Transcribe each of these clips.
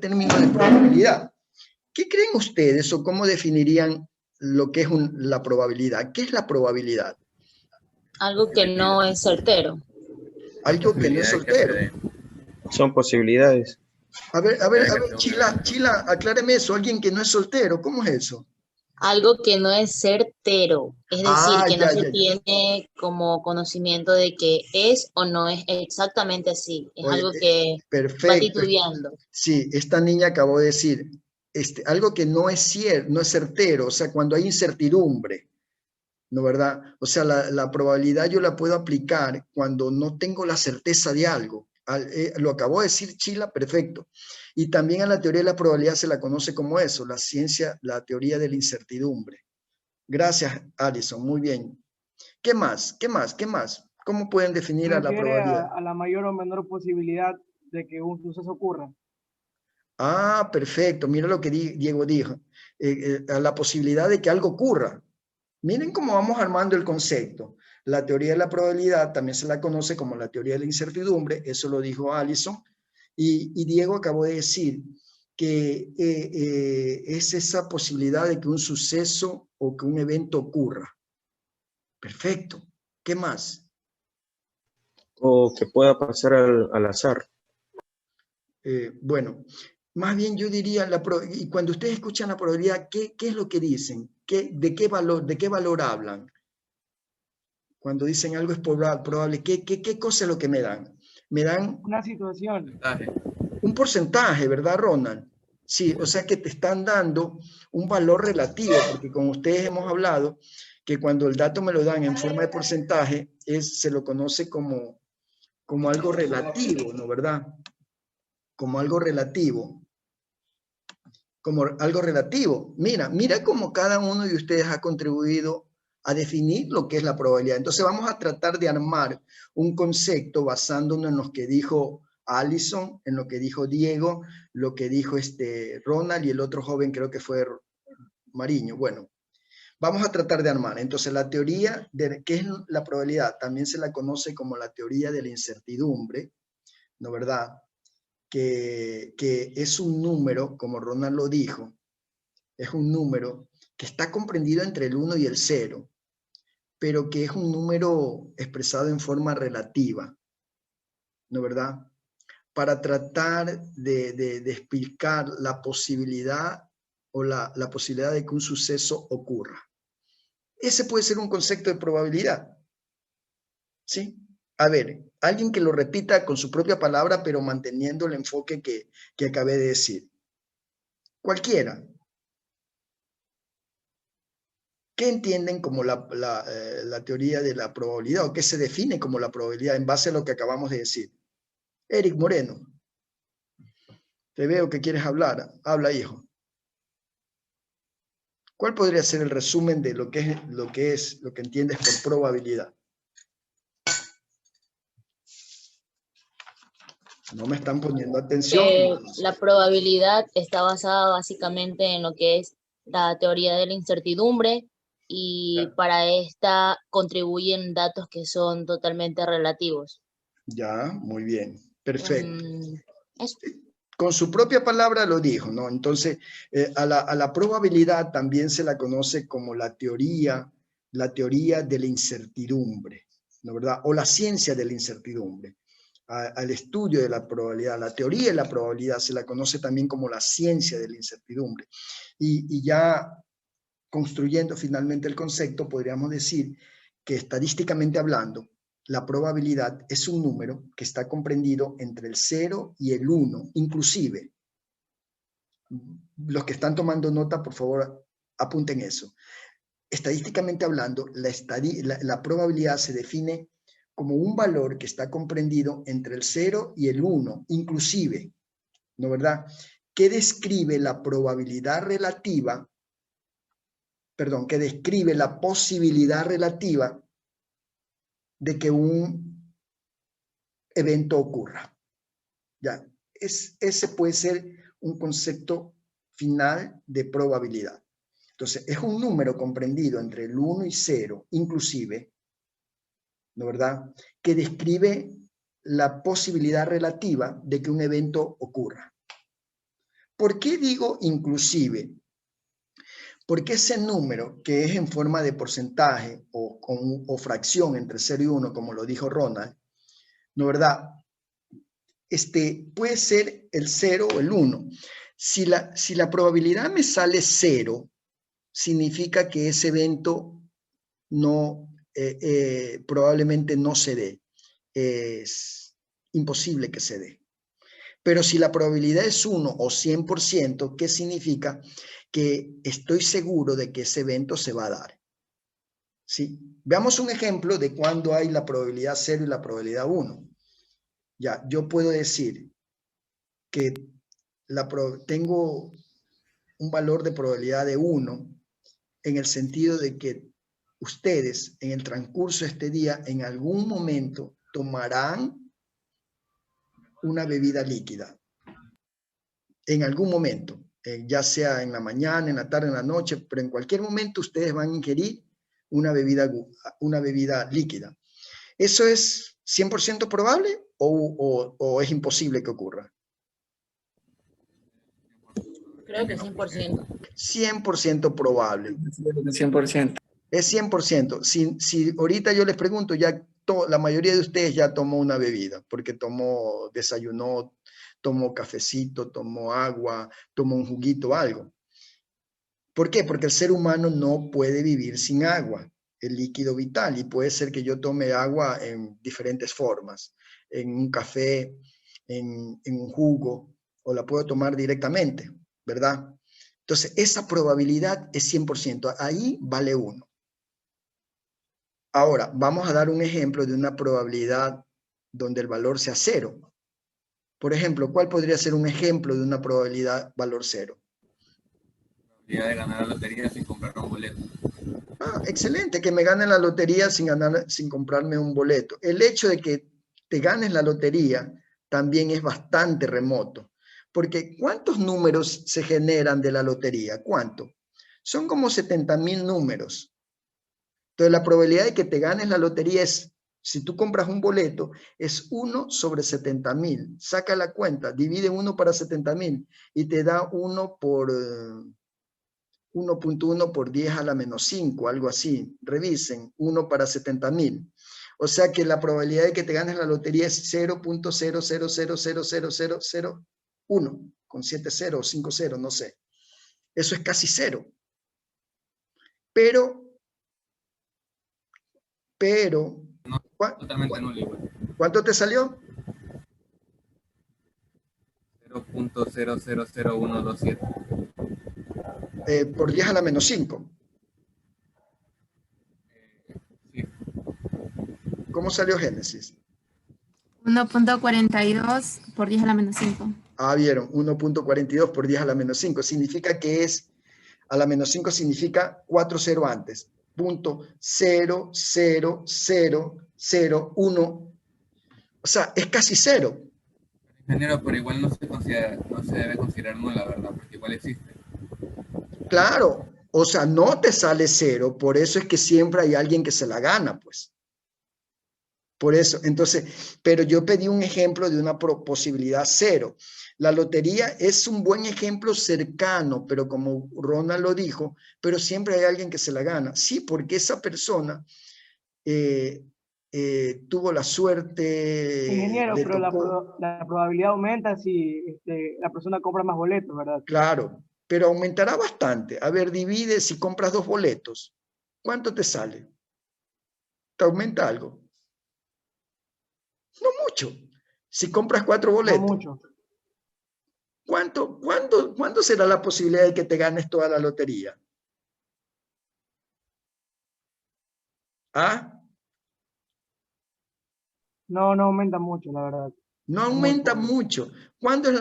término de probabilidad. ¿Qué creen ustedes o cómo definirían lo que es la probabilidad? ¿Qué es la probabilidad? Algo que no es certero. Algo que no es certero. Son posibilidades. A ver, Chila, acláreme eso. Alguien que no es soltero, ¿cómo es eso? Algo que no es certero, es decir, que no se ya. tiene como conocimiento de que es o no es exactamente así. Es Oye, algo que va perfecto. titubeando. Sí, esta niña acabó de decir, algo que no es cierto, no es certero, o sea, cuando hay incertidumbre, ¿no verdad? O sea, la probabilidad yo la puedo aplicar cuando no tengo la certeza de algo. Lo acabó de decir Chila, perfecto. Y también a la teoría de la probabilidad se la conoce como eso, la ciencia, la teoría de la incertidumbre. Gracias, Alison, muy bien. ¿Qué más? ¿Qué más? ¿Qué más? ¿Cómo pueden definir a la Refiere probabilidad? a la mayor o menor posibilidad de que un suceso ocurra. Ah, perfecto. Mira lo que Diego dijo. A la posibilidad de que algo ocurra. Miren cómo vamos armando el concepto. La teoría de la probabilidad también se la conoce como la teoría de la incertidumbre. Eso lo dijo Alison. Y Diego acabó de decir que es esa posibilidad de que un suceso o que un evento ocurra. Perfecto. ¿Qué más? O que pueda pasar al azar. Bueno, más bien yo diría, y cuando ustedes escuchan la probabilidad, ¿qué es lo que dicen? ¿De qué valor hablan? Cuando dicen algo es probable, ¿qué cosa es lo que me dan? Me dan Una situación. un porcentaje, ¿verdad, Ronald? Sí, o sea que te están dando un valor relativo, porque con ustedes hemos hablado que cuando el dato me lo dan en forma de porcentaje, se lo conoce como algo relativo, ¿no verdad? Como algo relativo. Como algo relativo. Mira cómo cada uno de ustedes ha contribuido a definir lo que es la probabilidad. Entonces vamos a tratar de armar un concepto basándonos en lo que dijo Alison, en lo que dijo Diego, lo que dijo Ronald y el otro joven creo que fue Mariño. Bueno, vamos a tratar de armar. Entonces la teoría de qué es la probabilidad también se la conoce como la teoría de la incertidumbre, ¿no verdad? Que es un número, como Ronald lo dijo, es un número que está comprendido entre el 1 y el 0, pero que es un número expresado en forma relativa, ¿no verdad? Para tratar de explicar la posibilidad o la posibilidad de que un suceso ocurra. Ese puede ser un concepto de probabilidad, ¿sí? A ver, alguien que lo repita con su propia palabra, pero manteniendo el enfoque que acabé de decir. Cualquiera. ¿Qué entienden como la teoría de la probabilidad o qué se define como la probabilidad en base a lo que acabamos de decir? Eric Moreno, te veo que quieres hablar. Habla, hijo. ¿Cuál podría ser el resumen de lo que entiendes por probabilidad? No me están poniendo atención. La probabilidad está basada básicamente en lo que es la teoría de la incertidumbre y para esta contribuyen datos que son totalmente relativos. Ya, muy bien, perfecto. Eso. Con su propia palabra lo dijo, ¿no? Entonces, a la probabilidad también se la conoce como la teoría de la incertidumbre, ¿no verdad? O la ciencia de la incertidumbre. Al estudio de la probabilidad, la teoría de la probabilidad se la conoce también como la ciencia de la incertidumbre. Y ya construyendo finalmente el concepto, podríamos decir que estadísticamente hablando, la probabilidad es un número que está comprendido entre el 0 y el 1, inclusive. Los que están tomando nota, por favor, apunten eso. Estadísticamente hablando, la probabilidad se define como un valor que está comprendido entre el 0 y el 1, inclusive, ¿no verdad? Que describe la probabilidad relativa, perdón, que describe la posibilidad relativa de que un evento ocurra. Ya, ese puede ser un concepto final de probabilidad. Entonces, es un número comprendido entre el 1 y 0, inclusive, ¿no verdad? Que describe la posibilidad relativa de que un evento ocurra. ¿por qué digo inclusive? Porque ese número que es en forma de porcentaje o fracción entre 0 y 1, como lo dijo Ronald, ¿no verdad? Puede ser el 0 o el 1. Si la probabilidad me sale 0, significa que ese evento no, probablemente no se dé. Es imposible que se dé. Pero si la probabilidad es 1 o 100%, ¿qué significa? Que estoy seguro de que ese evento se va a dar. ¿Sí? Veamos un ejemplo de cuando hay la probabilidad 0 y la probabilidad 1. Ya, yo puedo decir que tengo un valor de probabilidad de 1 en el sentido de que ustedes en el transcurso de este día en algún momento tomarán una bebida líquida. En algún momento, ya sea en la mañana, en la tarde, en la noche, pero en cualquier momento ustedes van a ingerir una bebida líquida. ¿Eso es 100% probable o es imposible que ocurra? Creo que 100%. 100% probable. 100%. Es 100%. Si ahorita yo les pregunto, ya la mayoría de ustedes ya tomó una bebida, porque desayunó, tomó cafecito, tomó agua, tomó un juguito, algo. ¿Por qué? Porque el ser humano no puede vivir sin agua, el líquido vital, y puede ser que yo tome agua en diferentes formas, en un café, en un jugo, o la puedo tomar directamente, ¿verdad? Entonces, esa probabilidad es 100%, ahí vale 1. Ahora, vamos a dar un ejemplo de una probabilidad donde el valor sea 0. Por ejemplo, ¿cuál podría ser un ejemplo de una probabilidad valor 0? Probabilidad de ganar la lotería sin comprar un boleto. Excelente, que me gane la lotería sin comprarme un boleto. El hecho de que te ganes la lotería también es bastante remoto, porque ¿cuántos números se generan de la lotería? ¿Cuánto? Son como 70.000 números. Entonces, la probabilidad de que te ganes la lotería es, si tú compras un boleto, es 1 sobre 70.000. Saca la cuenta, divide 1 para 70.000 y te da 1 por 1.1 por 10 a la menos 5, algo así. Revisen, 1 para 70.000. O sea que la probabilidad de que te ganes la lotería es 0.000000001, con 7 ceros o 5 ceros, no sé. Eso es casi 0. Pero, No, totalmente nulo igual. ¿cuánto te salió? 0.000127. Por 10 a la menos 5. Sí. ¿Cómo salió Génesis? 1.42 por 10 a la menos 5. Vieron, 1.42 por 10 a la menos 5. Significa que es, a la menos 5 significa 4 0 antes. Punto 0.00001. O sea, es casi 0. Ingeniero, pero igual no se debe considerar nula, ¿verdad? Porque igual existe. Claro, o sea, no te sale 0, por eso es que siempre hay alguien que se la gana, pues. Por eso, entonces, pero yo pedí un ejemplo de una posibilidad 0. La lotería es un buen ejemplo cercano, pero como Ronald lo dijo, pero siempre hay alguien que se la gana. Sí, porque esa persona tuvo la suerte, Ingeniero, le pero tocó, la probabilidad aumenta si la persona compra más boletos, ¿verdad? claro, pero aumentará bastante. A ver, divide si compras 2 boletos. ¿Cuánto te sale? ¿Te aumenta algo? No mucho. Si compras 4 No boletos. mucho. ¿Cuándo será la posibilidad de que te ganes toda la lotería? ¿Ah? No aumenta mucho, la verdad. No aumenta mucho. ¿Cuándo es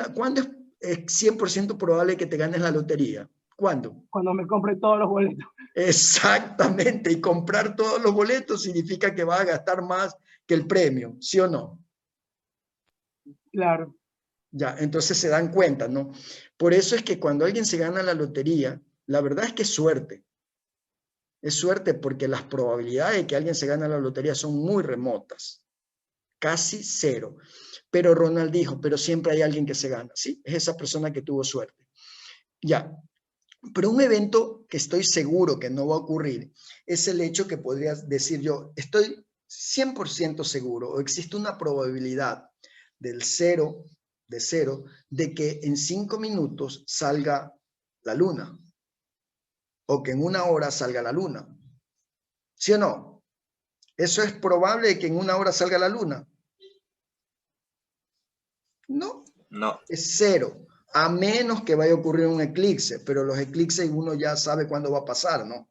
100% probable que te ganes la lotería? ¿Cuándo? Cuando me compre todos los boletos. Exactamente. Y comprar todos los boletos significa que vas a gastar más que el premio, ¿sí o no? Claro. Ya, entonces se dan cuenta, ¿no? Por eso es que cuando alguien se gana la lotería, la verdad es que es suerte. Es suerte porque las probabilidades de que alguien se gane la lotería son muy remotas. Casi 0. Pero Ronald dijo, pero siempre hay alguien que se gana. Sí, es esa persona que tuvo suerte. Ya. Pero un evento que estoy seguro que no va a ocurrir es el hecho que podrías decir yo, estoy 100% seguro o existe una probabilidad del cero, de que en 5 minutos salga la luna o que en 1 hora salga la luna. ¿Sí o no? ¿Eso es probable que en 1 hora salga la luna? No. No. Es 0. A menos que vaya a ocurrir un eclipse, pero los eclipses uno ya sabe cuándo va a pasar, ¿no?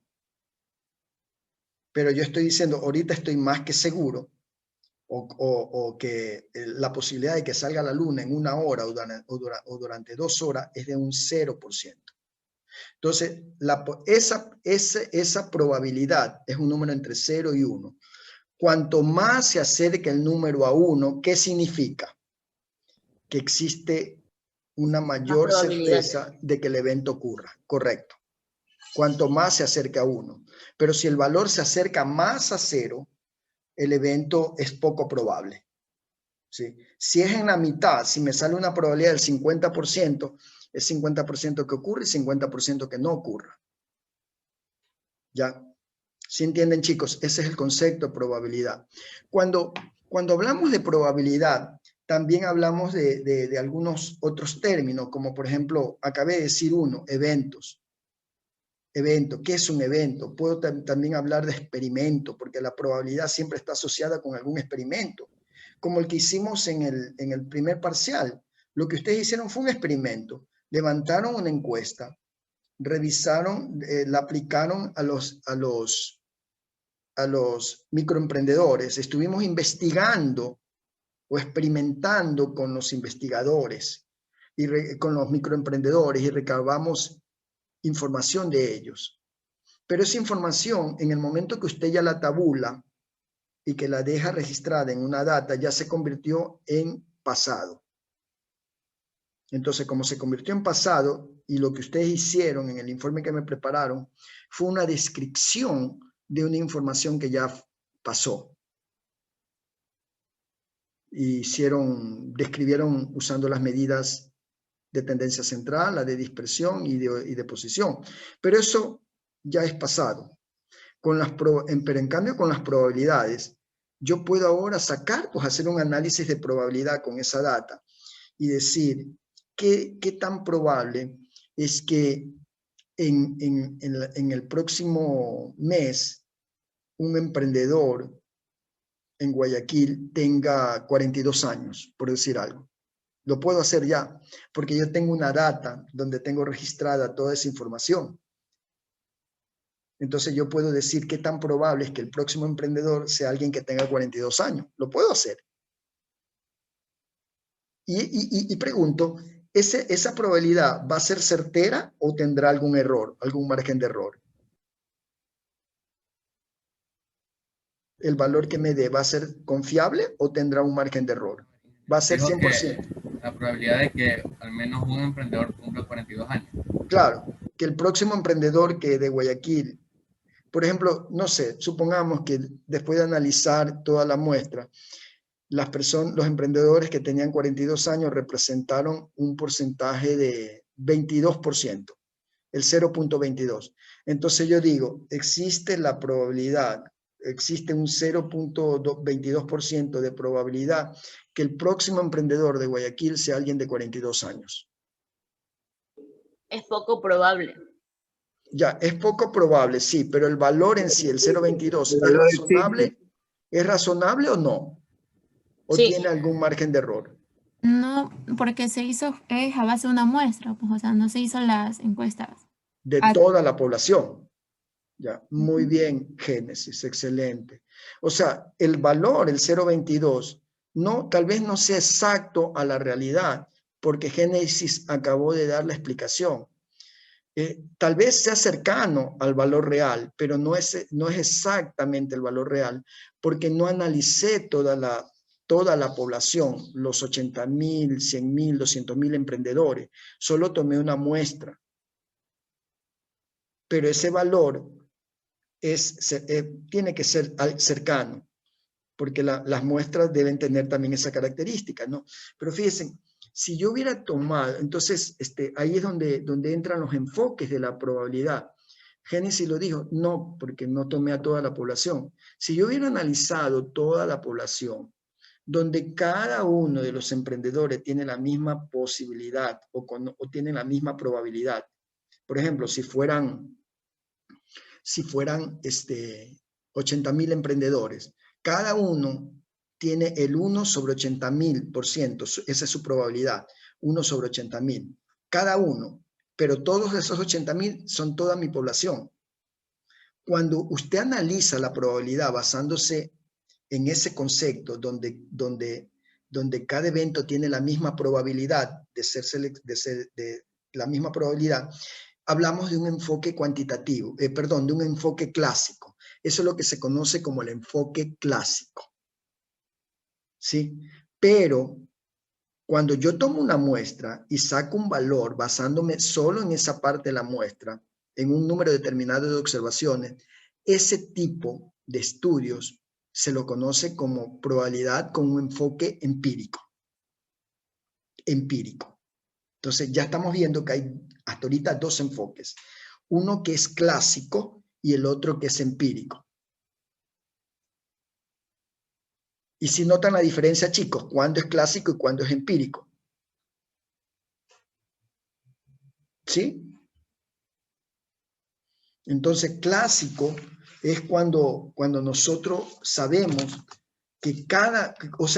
Pero yo estoy diciendo, ahorita estoy más que seguro, o que la posibilidad de que salga la luna en 1 hora o durante 2 horas es de un 0%. Entonces, esa probabilidad es un número entre 0 y 1. Cuanto más se acerque el número a 1, ¿qué significa? Que existe una mayor certeza de que el evento ocurra, correcto. Cuanto más se acerca a 1. Pero si el valor se acerca más a 0, el evento es poco probable. ¿Sí? Si es en la mitad, si me sale una probabilidad del 50%, es 50% que ocurre y 50% que no ocurra. ¿Ya? ¿Sí entienden, chicos? Ese es el concepto de probabilidad. Cuando hablamos de probabilidad, también hablamos de algunos otros términos, como por ejemplo, acabé de decir uno, eventos. Evento, ¿qué es un evento? Puedo también hablar de experimento, porque la probabilidad siempre está asociada con algún experimento, como el que hicimos en el primer parcial. Lo que ustedes hicieron fue un experimento. Levantaron una encuesta, revisaron, la aplicaron a los microemprendedores. Estuvimos investigando o experimentando con los investigadores y con los microemprendedores y recabamos información de ellos. Pero esa información, en el momento que usted ya la tabula y que la deja registrada en una data, ya se convirtió en pasado. Entonces, como se convirtió en pasado y lo que ustedes hicieron en el informe que me prepararon fue una descripción de una información que ya pasó. Describieron usando las medidas de tendencia central, la de dispersión y de posición. Pero eso ya es pasado. Pero en cambio con las probabilidades, yo puedo ahora hacer un análisis de probabilidad con esa data y decir qué tan probable es que en el próximo mes un emprendedor en Guayaquil tenga 42 años, por decir algo. Lo puedo hacer ya, porque yo tengo una data donde tengo registrada toda esa información. Entonces yo puedo decir qué tan probable es que el próximo emprendedor sea alguien que tenga 42 años. Lo puedo hacer. Y pregunto, ¿esa probabilidad va a ser certera o tendrá algún error, algún margen de error? ¿El valor que me dé va a ser confiable o tendrá un margen de error? Va a ser 100%. La probabilidad de que al menos un emprendedor cumpla 42 años. Claro, que el próximo emprendedor que de Guayaquil, por ejemplo, no sé, supongamos que después de analizar toda la muestra, los emprendedores que tenían 42 años representaron un porcentaje de 22%, el 0.22. Entonces yo digo, existe la probabilidad, existe un 0.22% de probabilidad que el próximo emprendedor de Guayaquil sea alguien de 42 años. Es poco probable. Ya, es poco probable, sí, pero el valor en sí, el 0.22, ¿es razonable o no? ¿O Sí. tiene algún margen de error? No, porque se hizo a base de una muestra, pues, o sea, no se hizo las encuestas. De toda la población. Ya, muy bien, Génesis, excelente. O sea, el valor, el 0.22, tal vez no sea exacto a la realidad, porque Génesis acabó de dar la explicación. Tal vez sea cercano al valor real, pero no es exactamente el valor real, porque no analicé toda la población, los 80,000, 100,000, 200,000 emprendedores. Solo tomé una muestra. Pero ese valor tiene que ser cercano, porque las muestras deben tener también esa característica, ¿no? Pero fíjense, Si yo hubiera tomado, entonces ahí es donde entran los enfoques de la probabilidad. Génesis lo dijo, no, porque no tomé a toda la población. Si yo hubiera analizado toda la población, donde cada uno de los emprendedores tiene la misma posibilidad o tiene la misma probabilidad. Por ejemplo, si fueran 80.000 emprendedores, cada uno tiene el 1 sobre 80.000%, esa es su probabilidad, 1 sobre 80.000, cada uno, pero todos esos 80.000 son toda mi población. Cuando usted analiza la probabilidad basándose en ese concepto donde cada evento tiene la misma probabilidad de la misma probabilidad, hablamos de un enfoque cuantitativo, de un enfoque clásico. Eso es lo que se conoce como el enfoque clásico. ¿Sí? Pero cuando yo tomo una muestra y saco un valor basándome solo en esa parte de la muestra, en un número determinado de observaciones, ese tipo de estudios se lo conoce como probabilidad con un enfoque empírico. Entonces ya estamos viendo que hay hasta ahorita dos enfoques. Uno que es clásico y el otro que es empírico. Y si notan la diferencia, chicos, ¿cuándo es clásico y cuándo es empírico? ¿Sí? Entonces, clásico es cuando nosotros sabemos que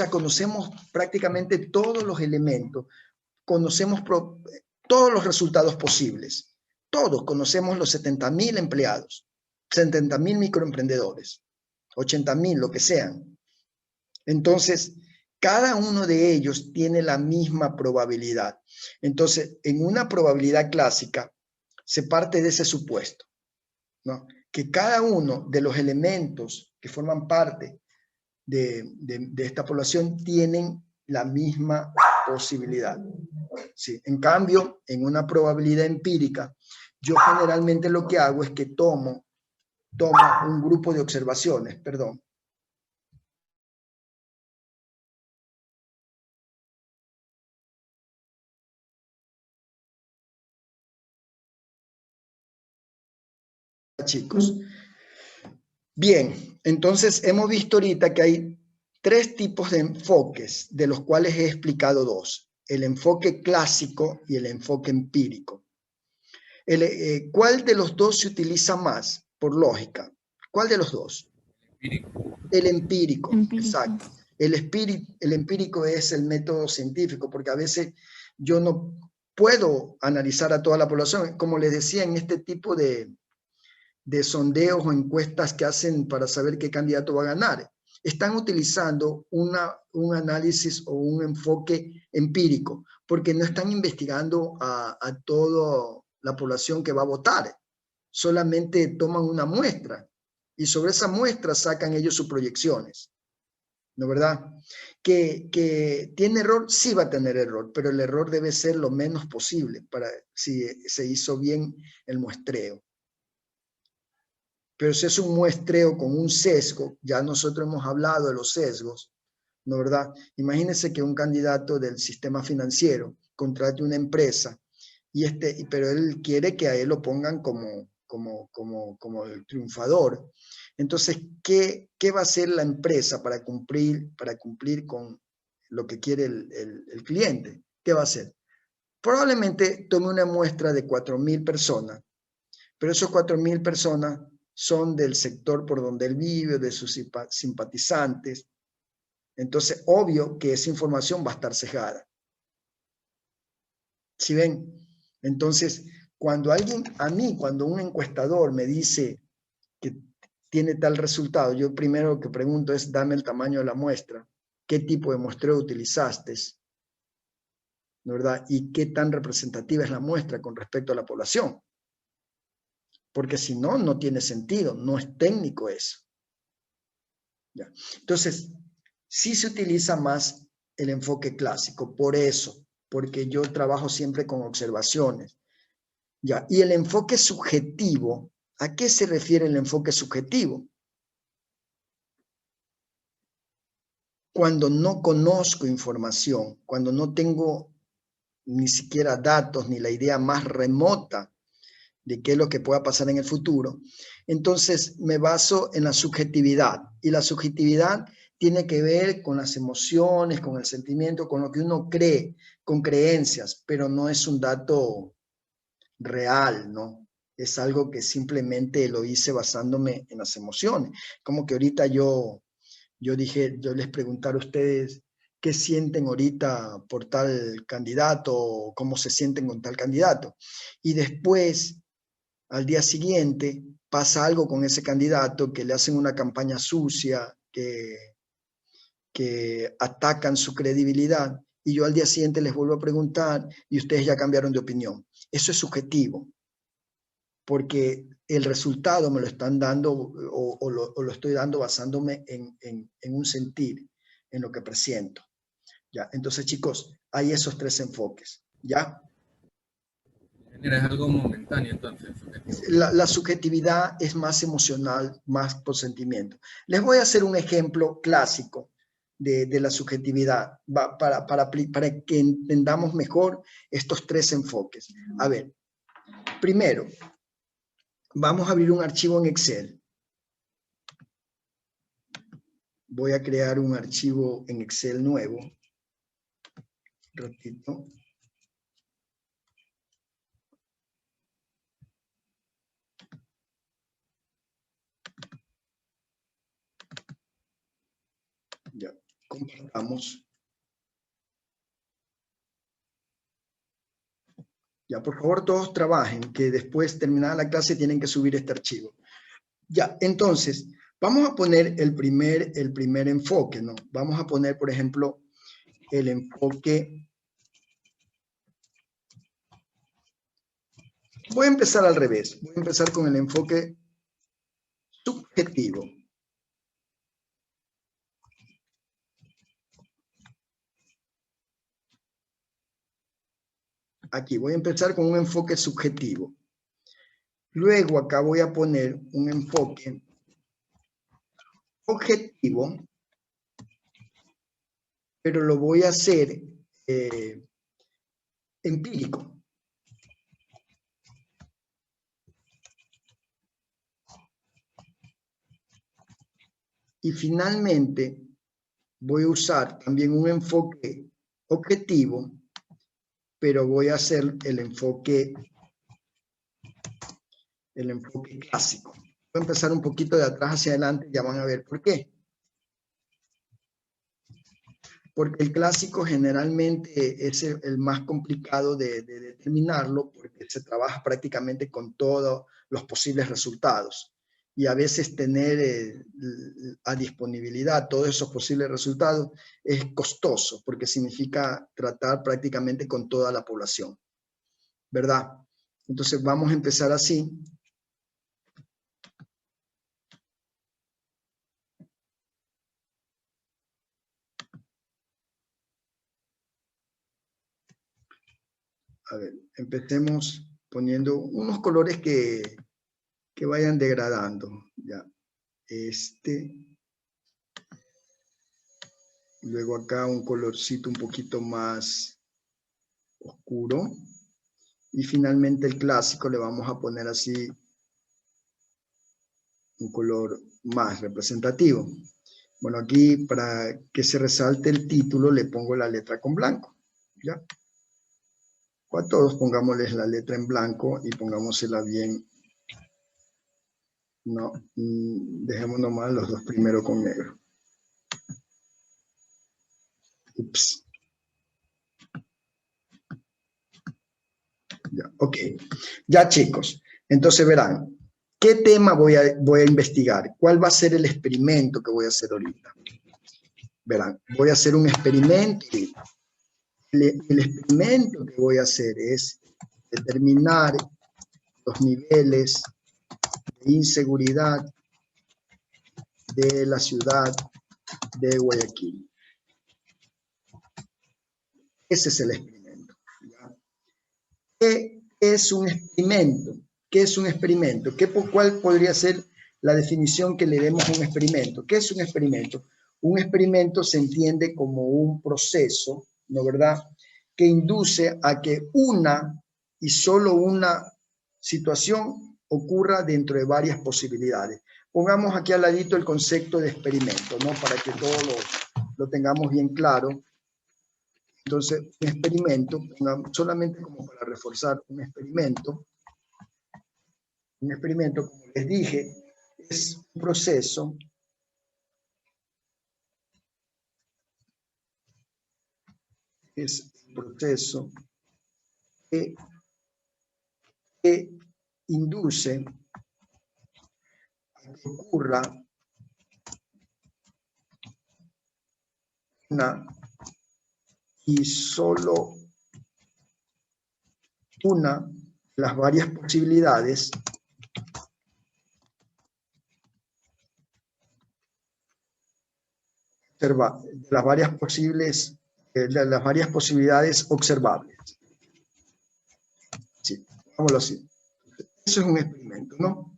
conocemos prácticamente todos los elementos, conocemos todos los resultados posibles. Todos conocemos los 70.000 empleados, 70.000 microemprendedores, 80.000, lo que sean. Entonces, cada uno de ellos tiene la misma probabilidad. Entonces, en una probabilidad clásica, se parte de ese supuesto, ¿no? Que cada uno de los elementos que forman parte de esta población tienen la misma posibilidad. Sí. En cambio, en una probabilidad empírica, yo generalmente lo que hago es que tomo un grupo de observaciones, perdón. Chicos. Bien, entonces hemos visto ahorita que hay tres tipos de enfoques, de los cuales he explicado dos. El enfoque clásico y el enfoque empírico. ¿Cuál de los dos se utiliza más, por lógica? ¿Cuál de los dos? El empírico, exacto. El empírico es el método científico, porque a veces yo no puedo analizar a toda la población. Como les decía, en este tipo de sondeos o encuestas que hacen para saber qué candidato va a ganar, están utilizando un análisis o un enfoque empírico, porque no están investigando a toda la población que va a votar. Solamente toman una muestra y sobre esa muestra sacan ellos sus proyecciones. ¿No verdad? ¿Que tiene error? Sí va a tener error, pero el error debe ser lo menos posible para si se hizo bien el muestreo. Pero si es un muestreo con un sesgo, ya nosotros hemos hablado de los sesgos, ¿no verdad? Imagínense que un candidato del sistema financiero contrate una empresa, pero él quiere que a él lo pongan como el triunfador. Entonces, ¿qué va a hacer la empresa para cumplir con lo que quiere el cliente? ¿Qué va a hacer? Probablemente tome una muestra de 4.000 personas, pero esos 4.000 personas son del sector por donde él vive, de sus simpatizantes. Entonces, obvio que esa información va a estar sesgada. ¿Sí ven? Entonces, cuando un encuestador me dice que tiene tal resultado, yo primero lo que pregunto es, dame el tamaño de la muestra, qué tipo de muestreo utilizaste, ¿no verdad? Y qué tan representativa es la muestra con respecto a la población. Porque si no, no tiene sentido, no es técnico eso. ¿Ya? Entonces, sí se utiliza más el enfoque clásico, por eso, porque yo trabajo siempre con observaciones. ¿Ya? Y el enfoque subjetivo, ¿a qué se refiere el enfoque subjetivo? Cuando no conozco información, cuando no tengo ni siquiera datos, ni la idea más remota de qué es lo que pueda pasar en el futuro. Entonces me baso en la subjetividad, y la subjetividad tiene que ver con las emociones, con el sentimiento, con lo que uno cree, con creencias, pero no es un dato real, ¿no? Es algo que simplemente lo hice basándome en las emociones. Como que ahorita yo les preguntara a ustedes qué sienten ahorita por tal candidato, o cómo se sienten con tal candidato. Y después, al día siguiente, pasa algo con ese candidato, que le hacen una campaña sucia, que atacan su credibilidad, y yo al día siguiente les vuelvo a preguntar y ustedes ya cambiaron de opinión. Eso es subjetivo, porque el resultado me lo están dando o lo estoy dando basándome en un sentir, en lo que presiento. ¿Ya? Entonces, chicos, hay esos tres enfoques. ¿Ya? Es algo momentáneo, entonces. La subjetividad es más emocional, más por sentimiento. Les voy a hacer un ejemplo clásico de la subjetividad para que entendamos mejor estos tres enfoques. A ver, primero, vamos a abrir un archivo en Excel. Voy a crear un archivo en Excel nuevo. Ratito. Ya, compartamos. Ya, por favor, todos trabajen, que después, terminada la clase, tienen que subir este archivo. Ya, entonces, vamos a poner el primer enfoque, ¿no? Vamos a poner, por ejemplo, el enfoque. Voy a empezar al revés. Voy a empezar con el enfoque subjetivo. Aquí voy a empezar con un enfoque subjetivo. Luego acá voy a poner un enfoque objetivo, pero lo voy a hacer empírico. Y finalmente voy a usar también un enfoque objetivo, pero voy a hacer el enfoque clásico. Voy a empezar un poquito de atrás hacia adelante, ya van a ver por qué. Porque el clásico generalmente es el más complicado de determinarlo, porque se trabaja prácticamente con todos los posibles resultados. Y a veces tener a disponibilidad todos esos posibles resultados es costoso, porque significa tratar prácticamente con toda la población, ¿verdad? Entonces vamos a empezar así. A ver, empecemos poniendo unos colores que vayan degradando. Ya. Luego acá un colorcito un poquito más oscuro. Y finalmente el clásico le vamos a poner así un color más representativo. Bueno, aquí para que se resalte el título le pongo la letra con blanco. ¿Ya? A todos pongámosles la letra en blanco y pongámosela bien. No, dejemos nomás los dos primeros con negro. Ups. Ya, ok. Ya, chicos. Entonces verán, ¿qué tema voy a investigar? ¿Cuál va a ser el experimento que voy a hacer ahorita? Verán, voy a hacer un experimento. El experimento que voy a hacer es determinar los niveles de inseguridad de la ciudad de Guayaquil. Ese es el experimento. ¿Ya? ¿Qué es un experimento? ¿Qué es un experimento? ¿Cuál podría ser la definición que le demos a un experimento? ¿Qué es un experimento? Un experimento se entiende como un proceso, ¿no verdad?, que induce a que una y solo una situación ocurra dentro de varias posibilidades. Pongamos aquí al ladito el concepto de experimento, ¿no? Para que todo lo tengamos bien claro. Entonces, un experimento, solamente como para reforzar un experimento, como les dije, es un proceso que induce a que ocurra una y solo una de las varias posibilidades de las varias posibilidades observables. Sí, hagámoslo así. Eso es un experimento, ¿no?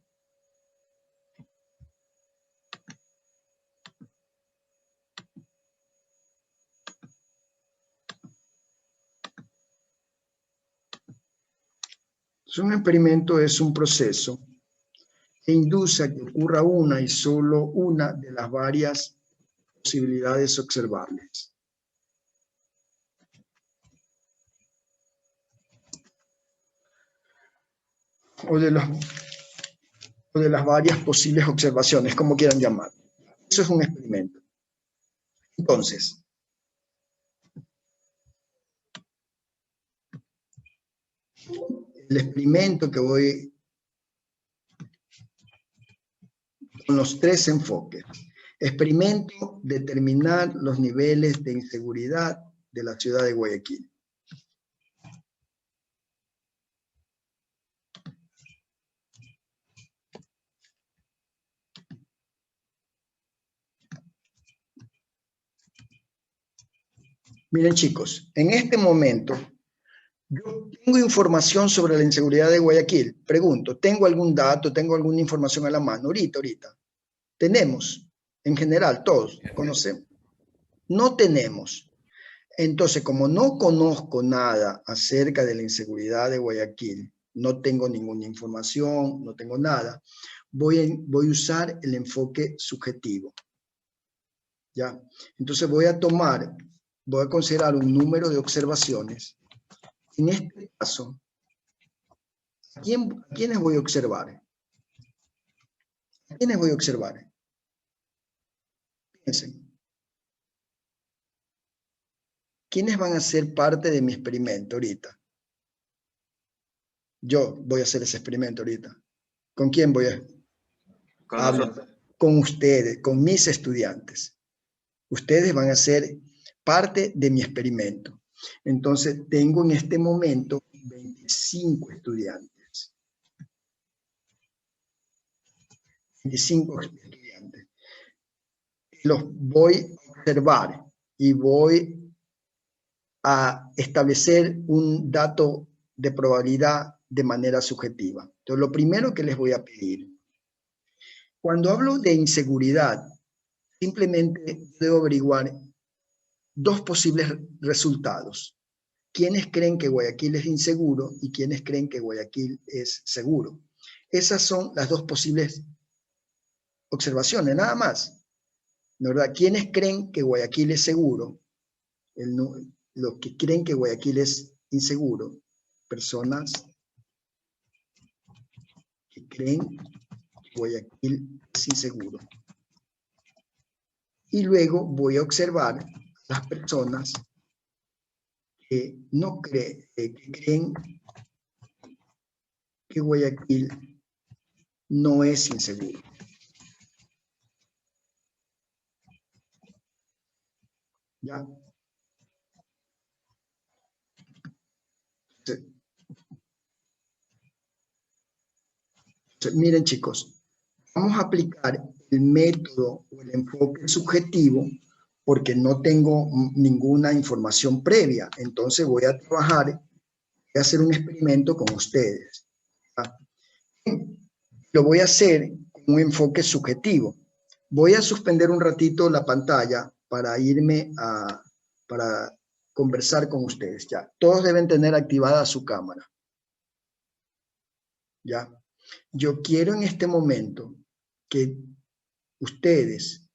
Un experimento es un proceso que induce a que ocurra una y solo una de las varias posibilidades observables. O de las varias posibles observaciones, como quieran llamar. Eso es un experimento. Entonces, el experimento que voy con los tres enfoques. Experimento, determinar los niveles de inseguridad de la ciudad de Guayaquil. Miren, chicos, en este momento yo tengo información sobre la inseguridad de Guayaquil. Pregunto, ¿tengo algún dato, tengo alguna información a la mano? Ahorita. Tenemos, en general, todos conocemos. No tenemos. Entonces, como no conozco nada acerca de la inseguridad de Guayaquil, no tengo ninguna información, no tengo nada, voy a usar el enfoque subjetivo. ¿Ya? Entonces voy a considerar un número de observaciones. En este caso, ¿a quiénes voy a observar? ¿A quiénes voy a observar? Piensen. ¿Quiénes van a ser parte de mi experimento ahorita? Yo voy a hacer ese experimento ahorita. ¿Con quién voy a? Con nosotros. Con ustedes, con mis estudiantes. Ustedes van a ser parte de mi experimento. Entonces, tengo en este momento 25 estudiantes. 25 estudiantes. Los voy a observar y voy a establecer un dato de probabilidad de manera subjetiva. Entonces, lo primero que les voy a pedir, cuando hablo de inseguridad, simplemente debo averiguar dos posibles resultados. ¿Quiénes creen que Guayaquil es inseguro y quiénes creen que Guayaquil es seguro? Esas son las dos posibles observaciones, nada más. ¿Verdad? ¿Quiénes creen que Guayaquil es seguro? Los que creen que Guayaquil es inseguro, personas que creen que Guayaquil es inseguro. Y luego voy a observar las personas que no creen, que creen que Guayaquil no es inseguro. ¿Ya? Miren, chicos, vamos a aplicar el método o el enfoque subjetivo porque no tengo ninguna información previa. Entonces voy a hacer un experimento con ustedes. ¿Ya? Lo voy a hacer con un enfoque subjetivo. Voy a suspender un ratito la pantalla para irme para conversar con ustedes. Ya, todos deben tener activada su cámara. Ya, yo quiero en este momento que ustedes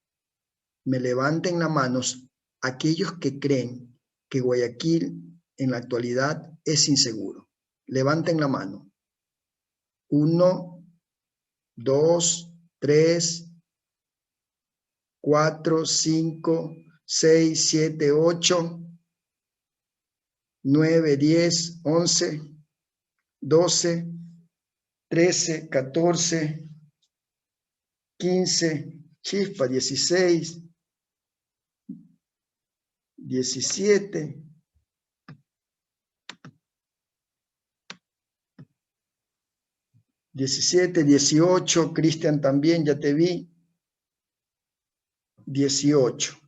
me levanten las manos aquellos que creen que Guayaquil en la actualidad es inseguro. Levanten la mano. 1, 2, 3, 4, 5, 6, 7, 8, 9, 10, 11, 12, 13, 14, 15, chispa, 16, 17, 17, 18, Cristian también, ya te vi. 18.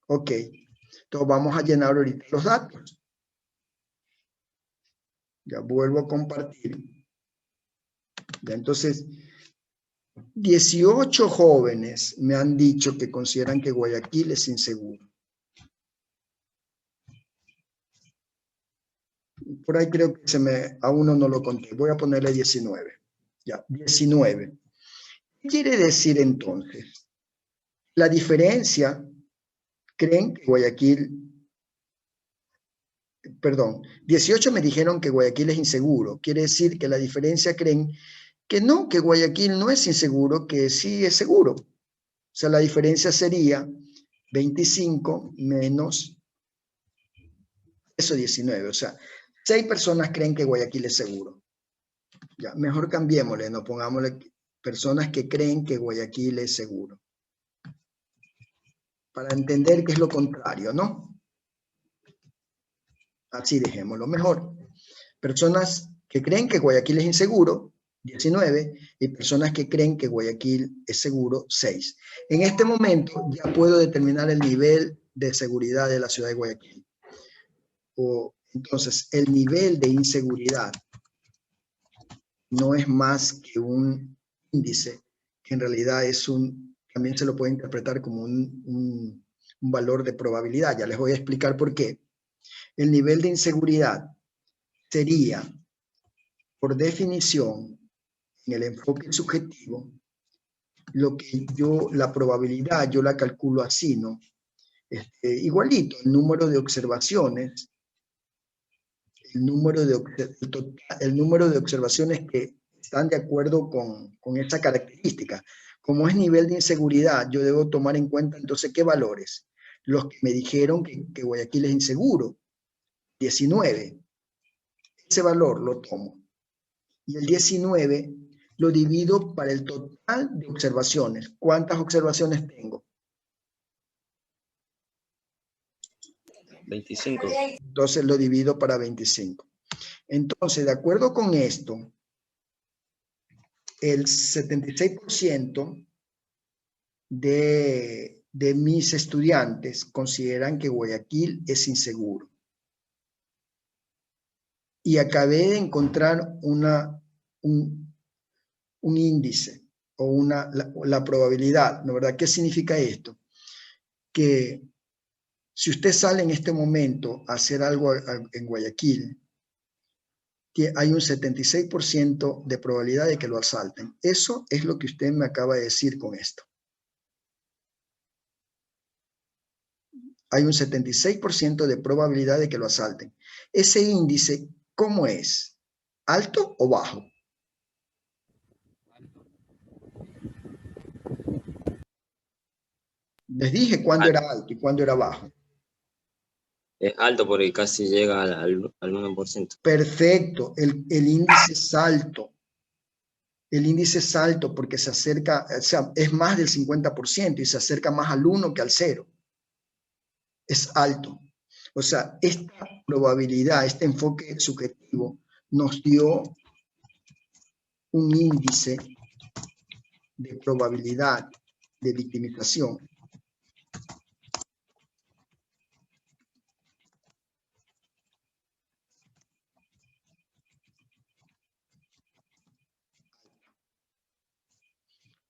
Ok. Entonces vamos a llenar ahorita los datos. Ya vuelvo a compartir. Ya, entonces, 18 jóvenes me han dicho que consideran que Guayaquil es inseguro. Por ahí creo que a uno no lo conté. Voy a ponerle 19. Ya, 19. ¿Qué quiere decir entonces? La diferencia, creen que Guayaquil, perdón, 18 me dijeron que Guayaquil es inseguro. Quiere decir que la diferencia creen que no, que Guayaquil no es inseguro, que sí es seguro. O sea, la diferencia sería 25 menos eso 19. O sea, 6 personas creen que Guayaquil es seguro. Ya, mejor cambiémosle, no pongámosle personas que creen que Guayaquil es seguro. Para entender que es lo contrario, ¿no? Así dejémoslo mejor. Personas que creen que Guayaquil es inseguro, 19, y personas que creen que Guayaquil es seguro, 6. En este momento ya puedo determinar el nivel de seguridad de la ciudad de Guayaquil. Entonces, el nivel de inseguridad no es más que un índice, que en realidad también se lo puede interpretar como un valor de probabilidad. Ya les voy a explicar por qué. El nivel de inseguridad sería, por definición, en el enfoque subjetivo, la probabilidad, yo la calculo así, ¿no? Igualito, el número de observaciones, el número de observaciones que están de acuerdo con esa característica. Como es nivel de inseguridad, yo debo tomar en cuenta entonces qué valores. Los que me dijeron que Guayaquil es inseguro, 19. Ese valor lo tomo. Y el 19 lo divido para el total de observaciones. ¿Cuántas observaciones tengo? 25. Entonces lo divido para 25. Entonces, de acuerdo con esto, el 76% de mis estudiantes consideran que Guayaquil es inseguro. Y acabé de encontrar un índice o la probabilidad, ¿no verdad? ¿Qué significa esto? Que si usted sale en este momento a hacer algo en Guayaquil, hay un 76% de probabilidad de que lo asalten. Eso es lo que usted me acaba de decir con esto. Hay un 76% de probabilidad de que lo asalten. Ese índice, ¿cómo es? ¿Alto o bajo? Les dije cuándo era alto y cuándo era bajo. Es alto porque casi llega al 9%. Perfecto, el índice es alto. El índice es alto porque se acerca, o sea, es más del 50% y se acerca más al 1 que al 0. Es alto. O sea, esta probabilidad, este enfoque subjetivo nos dio un índice de probabilidad de victimización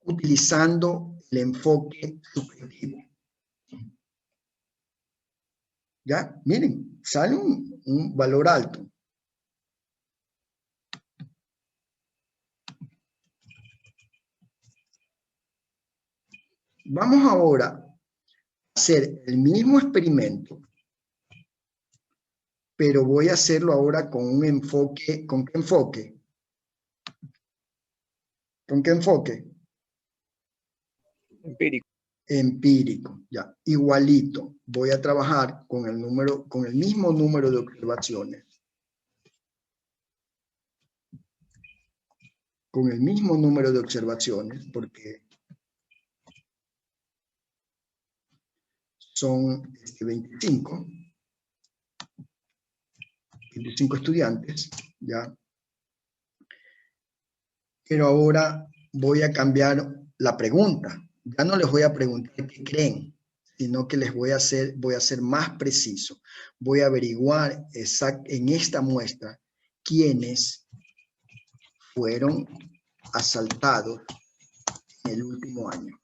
utilizando el enfoque subjetivo. ¿Ya? Miren, sale un valor alto. Vamos ahora a hacer el mismo experimento, pero voy a hacerlo ahora con un enfoque. ¿Con qué enfoque? ¿Con qué enfoque? Empírico. Empírico, ya, igualito. Voy a trabajar con el mismo número de observaciones. Con el mismo número de observaciones, porque son 25 estudiantes, ya. Pero ahora voy a cambiar la pregunta. Ya no les voy a preguntar qué creen, sino que voy a ser más preciso. Voy a averiguar en esta muestra quiénes fueron asaltados en el último año.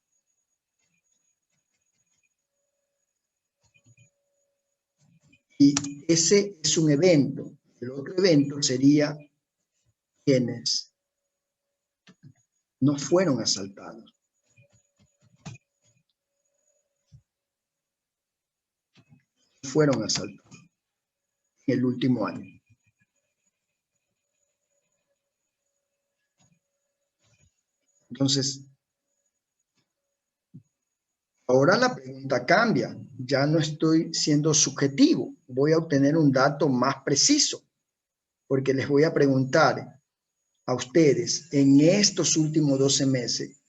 Y ese es un evento. El otro evento sería quienes no fueron asaltados. Fueron asaltados en el último año. Entonces, ahora la pregunta cambia. Ya no estoy siendo subjetivo. Voy a obtener un dato más preciso, porque les voy a preguntar a ustedes en estos últimos 12 meses,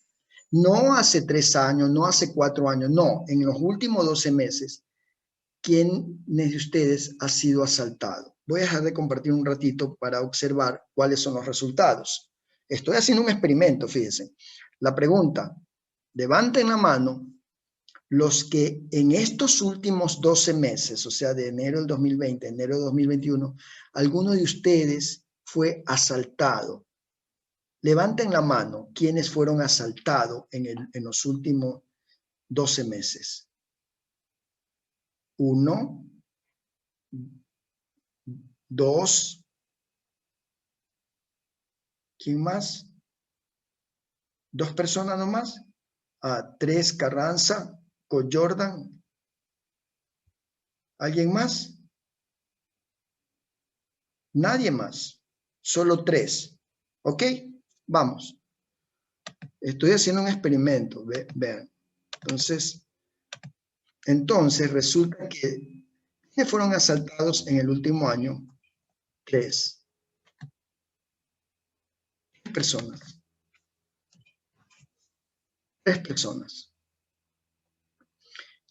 no hace 3 años, no hace 4 años, no, en los últimos 12 meses, ¿quién de ustedes ha sido asaltado? Voy a dejar de compartir un ratito para observar cuáles son los resultados. Estoy haciendo un experimento, fíjense. La pregunta, levanten la mano los que en estos últimos 12 meses, o sea, de enero del 2020 a enero del 2021, alguno de ustedes fue asaltado. Levanten la mano quienes fueron asaltados en los últimos 12 meses. 1, 2, ¿quién más? 2 personas nomás. 3, Carranza, Jordan. ¿Alguien más? Nadie más. Solo 3. ¿Ok? Vamos. Estoy haciendo un experimento. Vean. Entonces resulta que fueron asaltados en el último año 3 personas. 3 personas.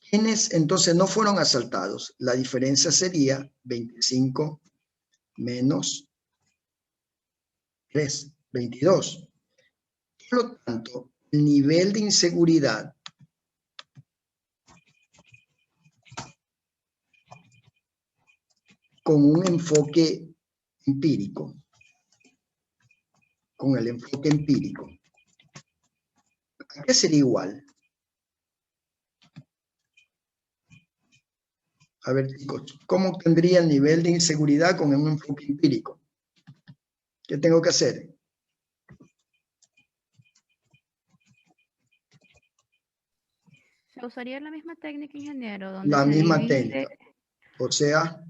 ¿Quiénes entonces no fueron asaltados? La diferencia sería 25 menos 3, 22. Por lo tanto, el nivel de inseguridad con un enfoque empírico, con el enfoque empírico, ¿a qué sería igual? A ver, chicos, ¿cómo tendría el nivel de inseguridad con un enfoque empírico? ¿Qué tengo que hacer? Se usaría la misma técnica, ingeniero, donde La misma técnica. O sea,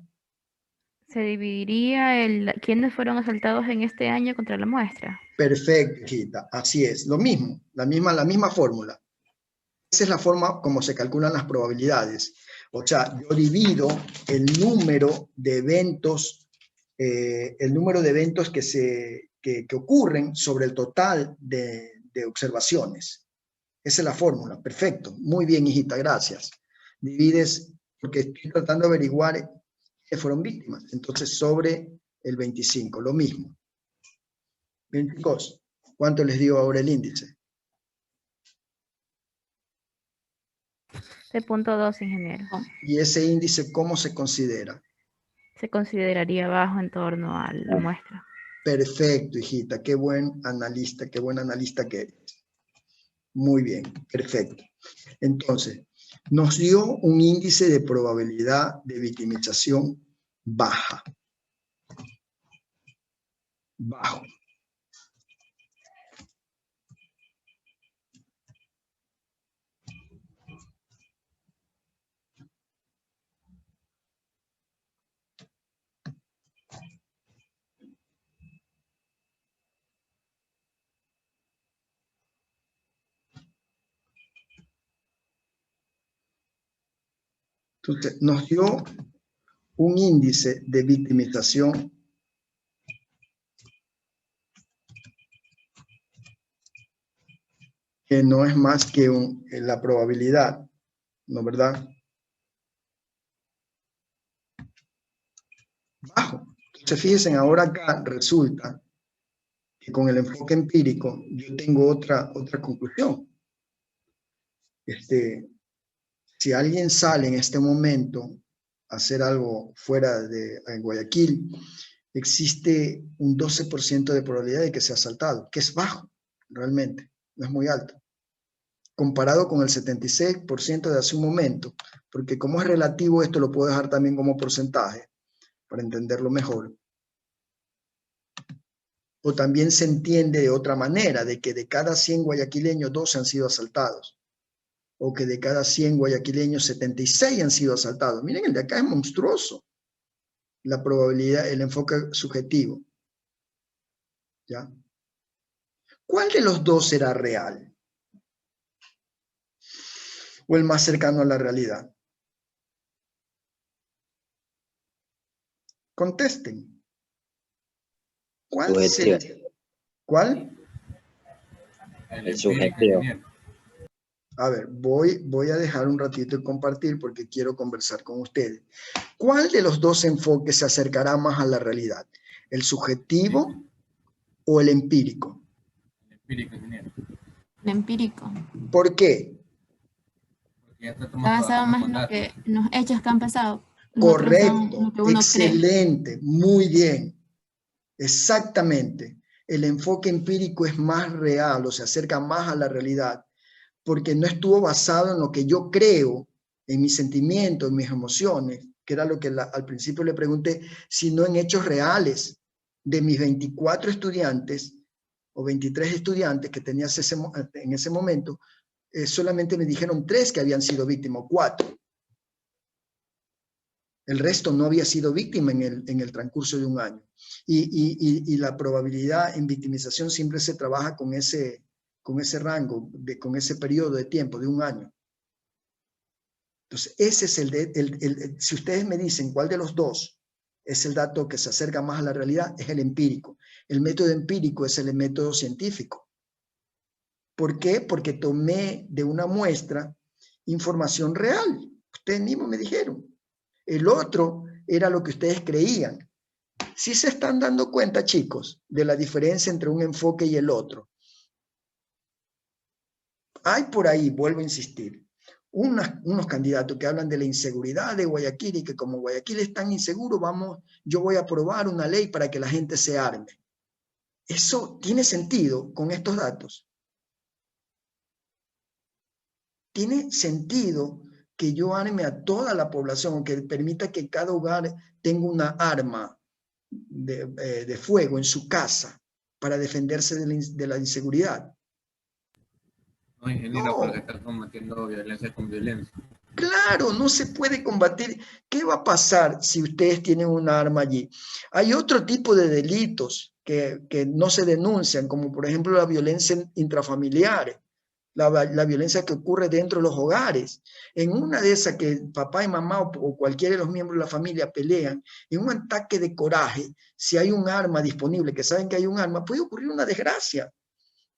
se dividiría quiénes fueron asaltados en este año contra la muestra. Perfecto, hijita. Así es. Lo mismo, la misma fórmula. Esa es la forma como se calculan las probabilidades. O sea, yo divido el número de eventos, que ocurren sobre el total de observaciones. Esa es la fórmula. Perfecto. Muy bien, hijita. Gracias. Divides, porque estoy tratando de averiguar que fueron víctimas. Entonces, sobre el 25, lo mismo. 22. ¿Cuánto les dio ahora el índice? De 0.2, ingeniero. ¿Y ese índice cómo se considera? Se consideraría bajo en torno a la muestra. Perfecto, hijita. Qué buen analista que eres. Muy bien, perfecto. Entonces, nos dio un índice de probabilidad de victimización baja. Bajo. Entonces, nos dio un índice de victimización que no es más que la probabilidad, ¿no verdad? Bajo. Entonces, fíjense, ahora acá resulta que con el enfoque empírico yo tengo otra conclusión. Si alguien sale en este momento a hacer algo fuera de Guayaquil, existe un 12% de probabilidad de que sea asaltado, que es bajo, realmente, no es muy alto, comparado con el 76% de hace un momento, porque como es relativo, esto lo puedo dejar también como porcentaje, para entenderlo mejor. O también se entiende de otra manera, de que de cada 100 guayaquileños, 12 han sido asaltados. O que de cada 100 guayaquileños, 76 han sido asaltados. Miren, el de acá es monstruoso. La probabilidad, el enfoque subjetivo. ¿Ya? ¿Cuál de los dos será real? ¿O el más cercano a la realidad? Contesten. ¿Cuál será? ¿Cuál? El subjetivo. A ver, voy a dejar un ratito de compartir porque quiero conversar con ustedes. ¿Cuál de los dos enfoques se acercará más a la realidad? ¿El subjetivo o el empírico? El empírico, ingeniero. El empírico. ¿Por qué? Porque ya está Está basado más en los hechos que han pasado. Correcto, excelente, muy bien. Exactamente. El enfoque empírico es más real, o se acerca más a la realidad, porque no estuvo basado en lo que yo creo, en mis sentimientos, en mis emociones, que era lo que al principio le pregunté, sino en hechos reales. De mis 24 estudiantes, o 23 estudiantes que tenía en ese momento, solamente me dijeron 3 que habían sido víctimas, 4. El resto no había sido víctima en el transcurso de un año. Y la probabilidad en victimización siempre se trabaja con ese rango, con ese periodo de tiempo de un año. Entonces, ese es si ustedes me dicen cuál de los dos es el dato que se acerca más a la realidad, es el empírico. El método empírico es el método científico. ¿Por qué? Porque tomé de una muestra información real. Ustedes mismos me dijeron. El otro era lo que ustedes creían. ¿Sí se están dando cuenta, chicos, de la diferencia entre un enfoque y el otro? Hay por ahí, vuelvo a insistir, unos candidatos que hablan de la inseguridad de Guayaquil y que como Guayaquil es tan inseguro, yo voy a aprobar una ley para que la gente se arme. ¿Eso tiene sentido con estos datos? ¿Tiene sentido que yo arme a toda la población o que permita que cada hogar tenga una arma de fuego en su casa para defenderse de la inseguridad? No, ingeniero, No. porque está combatiendo violencia con violencia. Claro, no se puede combatir. ¿Qué va a pasar si ustedes tienen un arma allí? Hay otro tipo de delitos que no se denuncian, como por ejemplo la violencia intrafamiliar, la violencia que ocurre dentro de los hogares. En una de esas que papá y mamá o cualquiera de los miembros de la familia pelean, en un ataque de coraje, si hay un arma disponible, que saben que hay un arma, puede ocurrir una desgracia.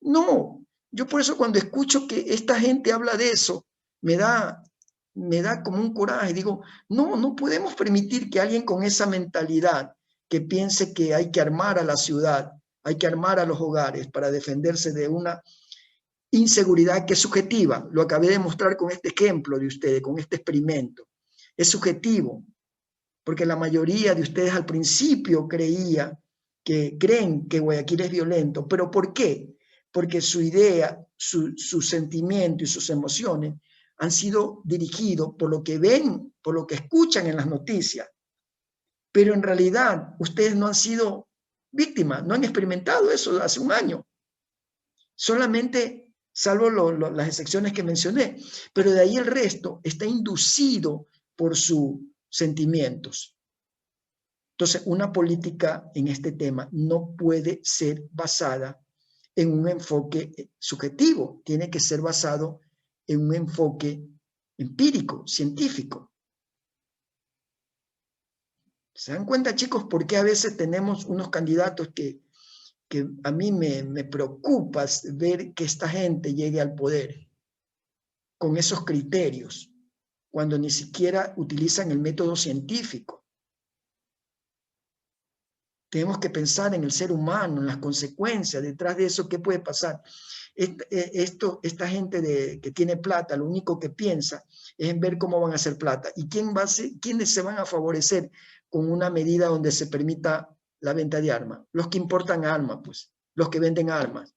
No, yo por eso cuando escucho que esta gente habla de eso, me da como un coraje. Digo, no podemos permitir que alguien con esa mentalidad que piense que hay que armar a la ciudad, hay que armar a los hogares para defenderse de una inseguridad que es subjetiva. Lo acabé de mostrar con este ejemplo de ustedes, con este experimento. Es subjetivo, porque la mayoría de ustedes al principio creen que Guayaquil es violento. ¿Pero por qué? Porque su idea, su sentimiento y sus emociones han sido dirigidos por lo que ven, por lo que escuchan en las noticias. Pero en realidad ustedes no han sido víctimas, no han experimentado eso hace un año. Solamente, salvo las excepciones que mencioné, pero de ahí el resto está inducido por sus sentimientos. Entonces, una política en este tema no puede ser basada en un enfoque subjetivo, tiene que ser basado en un enfoque empírico, científico. ¿Se dan cuenta, chicos, por qué a veces tenemos unos candidatos que a mí me preocupa ver que esta gente llegue al poder con esos criterios, cuando ni siquiera utilizan el método científico? Tenemos que pensar en el ser humano, en las consecuencias, detrás de eso, ¿qué puede pasar? Esta gente que tiene plata, lo único que piensa es en ver cómo van a hacer plata. ¿Y quiénes se van a favorecer con una medida donde se permita la venta de armas? Los que importan armas, pues, los que venden armas.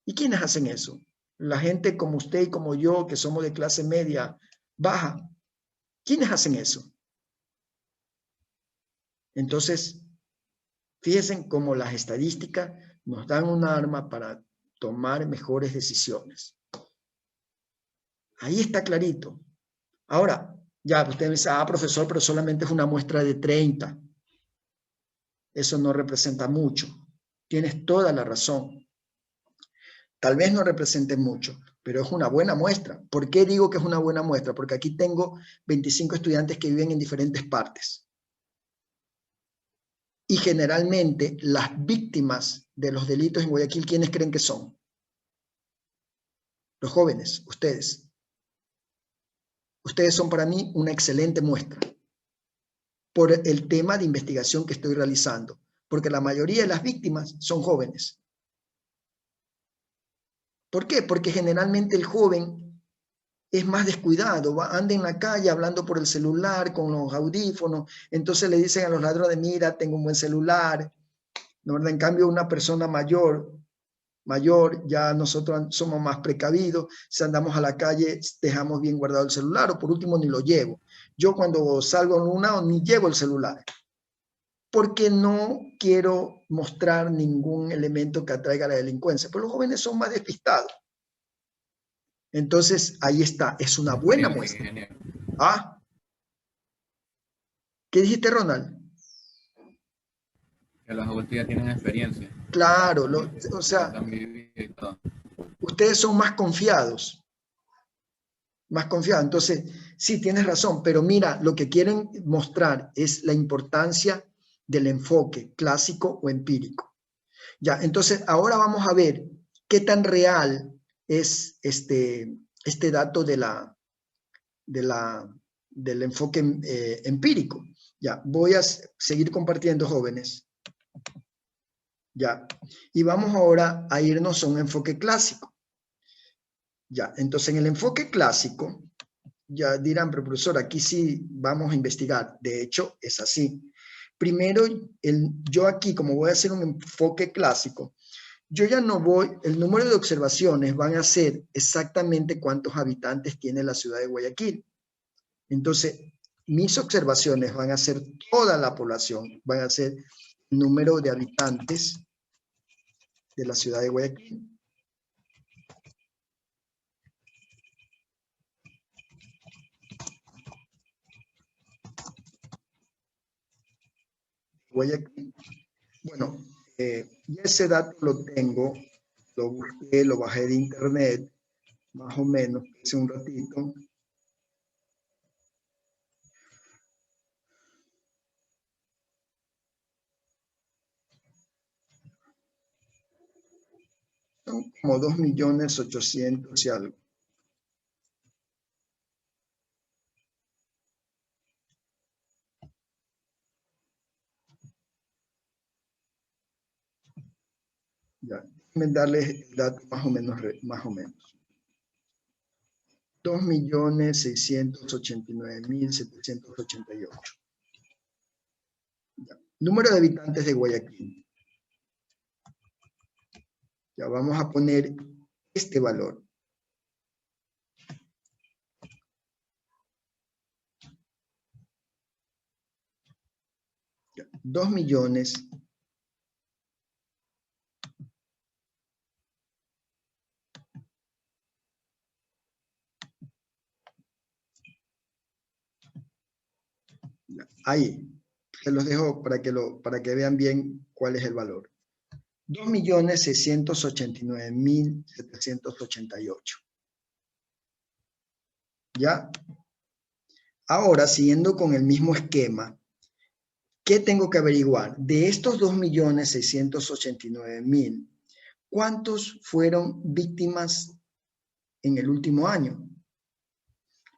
¿Y quiénes hacen eso? La gente como usted y como yo, que somos de clase media baja. ¿Quiénes hacen eso? Entonces, fíjense cómo las estadísticas nos dan un arma para tomar mejores decisiones. Ahí está clarito. Ahora, ya usted me dice, profesor, pero solamente es una muestra de 30. Eso no representa mucho. Tienes toda la razón. Tal vez no represente mucho, pero es una buena muestra. ¿Por qué digo que es una buena muestra? Porque aquí tengo 25 estudiantes que viven en diferentes partes. Y generalmente las víctimas de los delitos en Guayaquil, ¿quiénes creen que son? Los jóvenes, ustedes. Ustedes son para mí una excelente muestra por el tema de investigación que estoy realizando, porque la mayoría de las víctimas son jóvenes. ¿Por qué? Porque generalmente el joven es más descuidado, anda en la calle hablando por el celular, con los audífonos, entonces le dicen a los ladrones, mira, tengo un buen celular, ¿no? ¿Verdad? En cambio, una persona mayor, ya nosotros somos más precavidos, si andamos a la calle dejamos bien guardado el celular, o por último ni lo llevo. Yo cuando salgo en una ni llevo el celular, porque no quiero mostrar ningún elemento que atraiga a la delincuencia, pero los jóvenes son más despistados. Entonces, ahí está, es una buena muestra. ¿Ah? ¿Qué dijiste, Ronald? Que los adultos ya tienen experiencia. Claro, o sea, ustedes son más confiados. Más confiados. Entonces, sí, tienes razón, pero mira, lo que quieren mostrar es la importancia del enfoque clásico o empírico. Ya, entonces, ahora vamos a ver qué tan real es este dato del enfoque empírico. Ya, voy a seguir compartiendo, jóvenes. Ya, y vamos ahora a irnos a un enfoque clásico. Ya, entonces en el enfoque clásico, ya dirán, pero profesor, aquí sí vamos a investigar. De hecho, es así. Primero, yo aquí, como voy a hacer un enfoque clásico, yo ya no voy, el número de observaciones van a ser exactamente cuántos habitantes tiene la ciudad de Guayaquil. Entonces, mis observaciones van a ser toda la población, van a ser el número de habitantes de la ciudad de Guayaquil. Guayaquil. Bueno, ya ese dato lo tengo, lo busqué, lo bajé de internet, más o menos, hace un ratito. Son como 2.800.000 y algo. Ya, déjenme darles el dato más o menos. 2.689.788. Número de habitantes de Guayaquil. Ya vamos a poner este valor. 2 millones ahí, se los dejo para que vean bien cuál es el valor. 2.689.788. ¿Ya? Ahora, siguiendo con el mismo esquema, ¿qué tengo que averiguar? De estos 2.689.000, ¿cuántos fueron víctimas en el último año?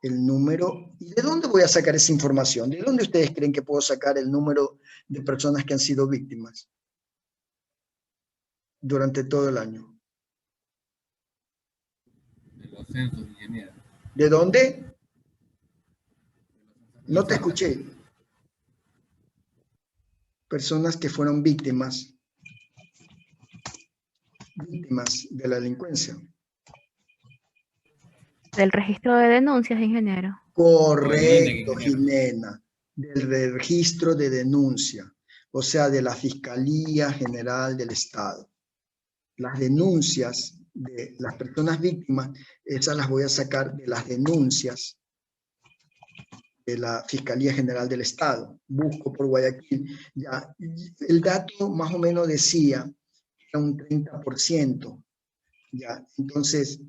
El número. ¿Y de dónde voy a sacar esa información? ¿De dónde ustedes creen que puedo sacar el número de personas que han sido víctimas durante todo el año? De los censos, ingeniero. ¿De dónde? No te escuché. Personas que fueron víctimas de la delincuencia. Del registro de denuncias, ingeniero. Correcto, ingeniero. Jimena. Del registro de denuncia, o sea, de la Fiscalía General del Estado. Las denuncias de las personas víctimas, esas las voy a sacar de las denuncias de la Fiscalía General del Estado. Busco por Guayaquil. Ya, el dato más o menos decía que era un 30%. Ya, entonces,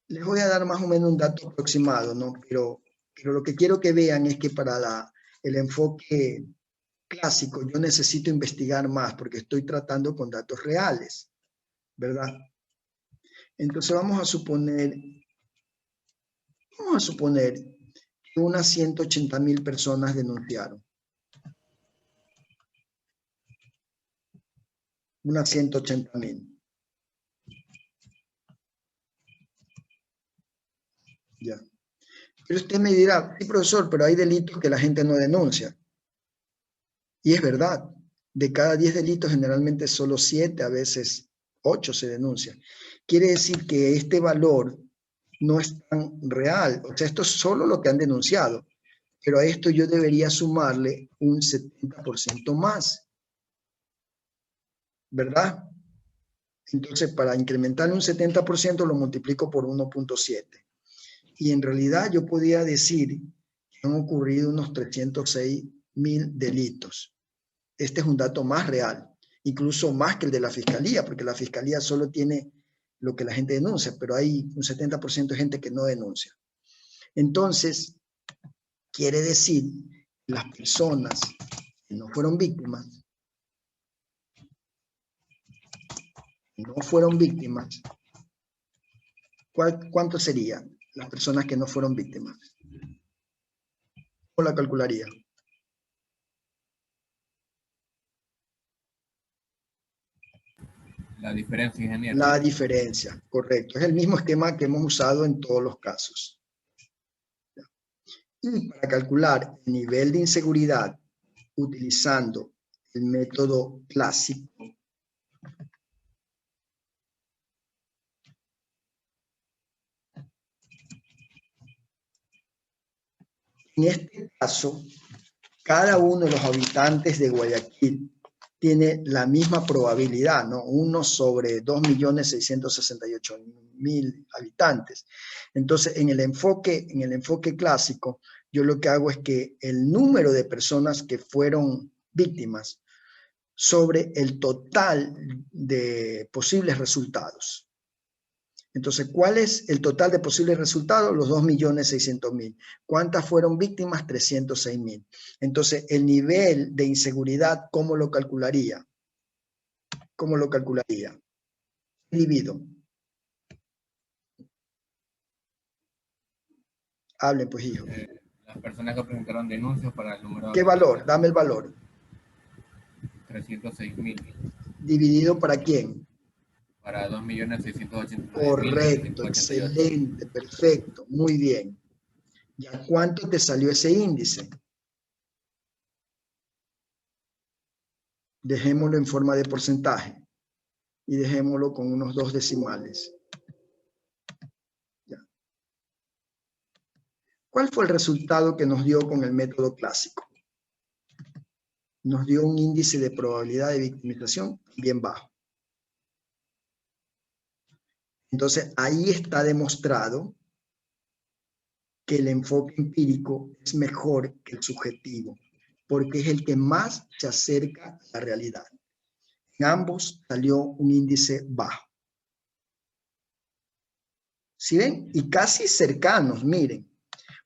les voy a dar más o menos un dato aproximado, ¿no? Pero lo que quiero que vean es que para el enfoque clásico yo necesito investigar más porque estoy tratando con datos reales, ¿verdad? Entonces vamos a suponer que unas 180.000 personas denunciaron. Unas 180.000. Ya. Pero usted me dirá, sí, profesor, pero hay delitos que la gente no denuncia. Y es verdad, de cada 10 delitos generalmente solo 7, a veces 8 se denuncian. Quiere decir que este valor no es tan real. O sea, esto es solo lo que han denunciado. Pero a esto yo debería sumarle un 70% más. ¿Verdad? Entonces, para incrementar un 70% lo multiplico por 1.7. Y en realidad yo podía decir que han ocurrido unos 306.000 delitos. Este es un dato más real, incluso más que el de la Fiscalía, porque la Fiscalía solo tiene lo que la gente denuncia, pero hay un 70% de gente que no denuncia. Entonces, quiere decir que las personas que no fueron víctimas, ¿cuánto serían las personas que no fueron víctimas? ¿Cómo la calcularía? La diferencia, ingeniero. La diferencia, correcto. Es el mismo esquema que hemos usado en todos los casos. Y para calcular el nivel de inseguridad utilizando el método clásico, en este caso, cada uno de los habitantes de Guayaquil tiene la misma probabilidad, ¿no? 1 sobre 2.668.000 habitantes. Entonces, en el enfoque clásico, yo lo que hago es que el número de personas que fueron víctimas sobre el total de posibles resultados. Entonces, ¿cuál es el total de posibles resultados? Los 2.600.000. ¿Cuántas fueron víctimas? 306.000. Entonces, el nivel de inseguridad, ¿cómo lo calcularía? ¿Cómo lo calcularía? Divido. Hablen, pues, hijo. Las personas que presentaron denuncias para el número... ¿Qué valor? Dame el valor. 306.000. ¿Dividido para quién? Para 2.689.000. Correcto, excelente, perfecto, muy bien. ¿Ya cuánto te salió ese índice? Dejémoslo en forma de porcentaje y dejémoslo con unos 2 decimales. Ya. ¿Cuál fue el resultado que nos dio con el método clásico? nos dio un índice de probabilidad de victimización bien bajo. Entonces, ahí está demostrado que el enfoque empírico es mejor que el subjetivo, porque es el que más se acerca a la realidad. En ambos salió un índice bajo. ¿Sí ven? Y casi cercanos, miren,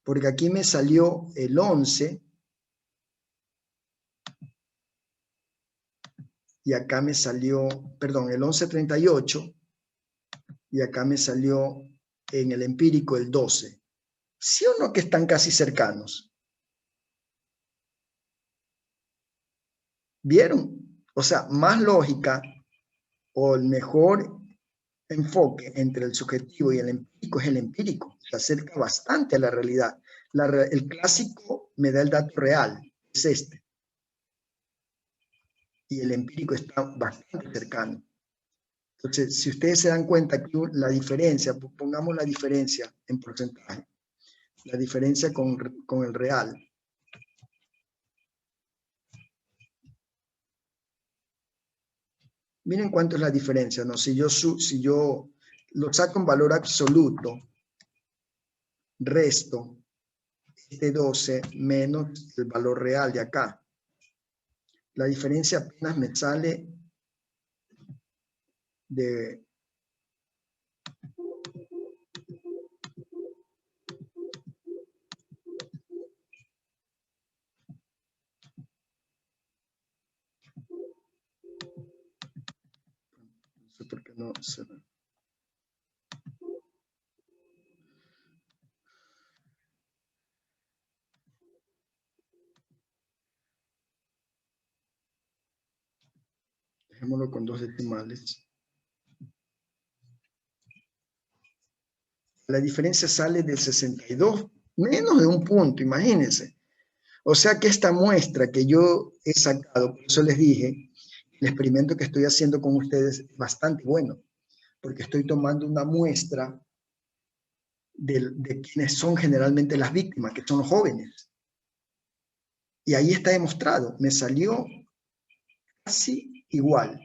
porque aquí me salió el 11 y acá me salió, perdón, el 11.38 y acá me salió en el empírico el 12. ¿Sí o no que están casi cercanos? ¿Vieron? O sea, más lógica o el mejor enfoque entre el subjetivo y el empírico es el empírico. Se acerca bastante a la realidad. El clásico me da el dato real, es este. Y el empírico está bastante cercano. Entonces, si ustedes se dan cuenta aquí la diferencia, pongamos la diferencia en porcentaje, la diferencia con el real. Miren cuánto es la diferencia, ¿no? Si yo lo saco en valor absoluto, resto este 12 menos el valor real de acá. La diferencia apenas me sale de... No sé por qué no se ve. Dejémoslo con 2 decimales. La diferencia sale del 62, menos de un punto, imagínense. O sea que esta muestra que yo he sacado, por eso les dije, el experimento que estoy haciendo con ustedes es bastante bueno, porque estoy tomando una muestra de quienes son generalmente las víctimas, que son los jóvenes. Y ahí está demostrado, me salió casi igual.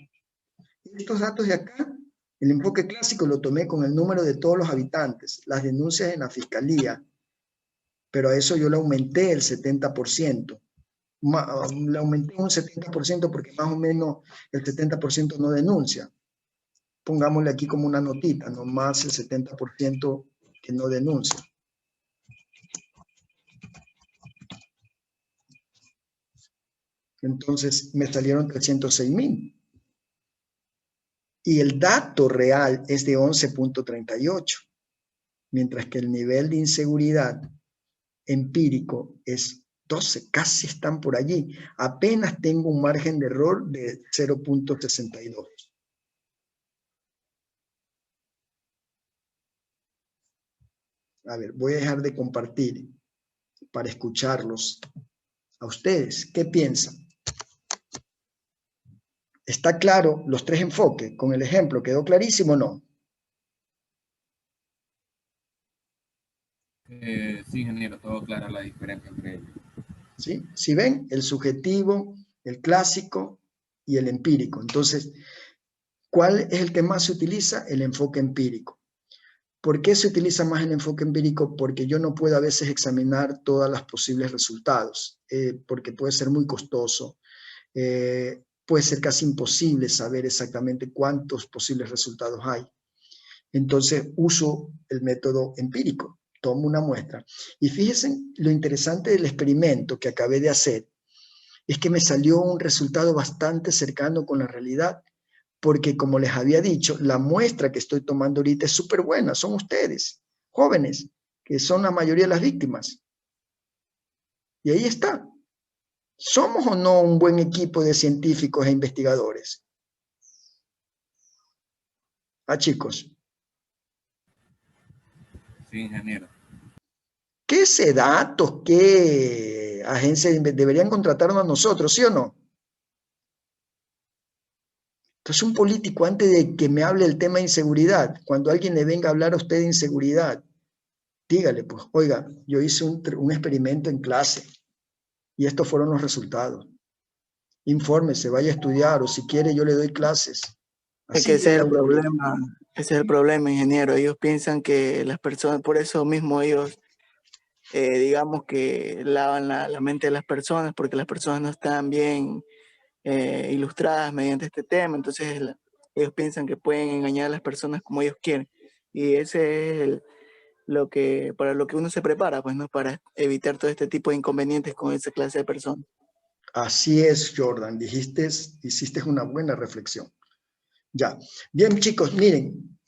Estos datos de acá, el enfoque clásico lo tomé con el número de todos los habitantes, las denuncias en la fiscalía, pero a eso yo le aumenté el 70%. Le aumenté un 70% porque más o menos el 70% no denuncia. Pongámosle aquí como una notita, no más el 70% que no denuncia. Entonces me salieron 306,000. Y el dato real es de 11.38, mientras que el nivel de inseguridad empírico es 12, casi están por allí. Apenas tengo un margen de error de 0.62. A ver, voy a dejar de compartir para escucharlos a ustedes. ¿Qué piensan? ¿Está claro los 3 enfoques? Con el ejemplo, ¿quedó clarísimo o no? Sí, ingeniero, todo claro la diferencia entre ellos. ¿Sí? Si ven, el subjetivo, el clásico y el empírico. Entonces, ¿cuál es el que más se utiliza? El enfoque empírico. ¿Por qué se utiliza más el enfoque empírico? Porque yo no puedo a veces examinar todos los posibles resultados, porque puede ser muy costoso, puede ser casi imposible saber exactamente cuántos posibles resultados hay. Entonces uso el método empírico, tomo una muestra. Y fíjense, lo interesante del experimento que acabé de hacer es que me salió un resultado bastante cercano con la realidad, porque como les había dicho, la muestra que estoy tomando ahorita es súper buena, son ustedes, jóvenes, que son la mayoría de las víctimas. Y ahí está. ¿Somos o no un buen equipo de científicos e investigadores? Ah, chicos. Sí, ingeniero. ¿Qué datos, qué agencias deberían contratarnos a nosotros, sí o no? Entonces un político, antes de que me hable el tema de inseguridad, cuando alguien le venga a hablar a usted de inseguridad, dígale, pues, oiga, yo hice un experimento en clase y estos fueron los resultados. Infórmese, vaya a estudiar, o si quiere yo le doy clases. Es que ese es el problema, ingeniero. Ellos piensan que las personas, por eso mismo ellos, digamos que lavan la mente de las personas, porque las personas no están bien ilustradas mediante este tema, entonces ellos piensan que pueden engañar a las personas como ellos quieren. Y ese es para lo que uno se prepara, pues, ¿no? Para evitar todo este tipo de inconvenientes con esa clase de personas. Así es, Jordan, hiciste una buena reflexión. Ya, bien chicos, miren,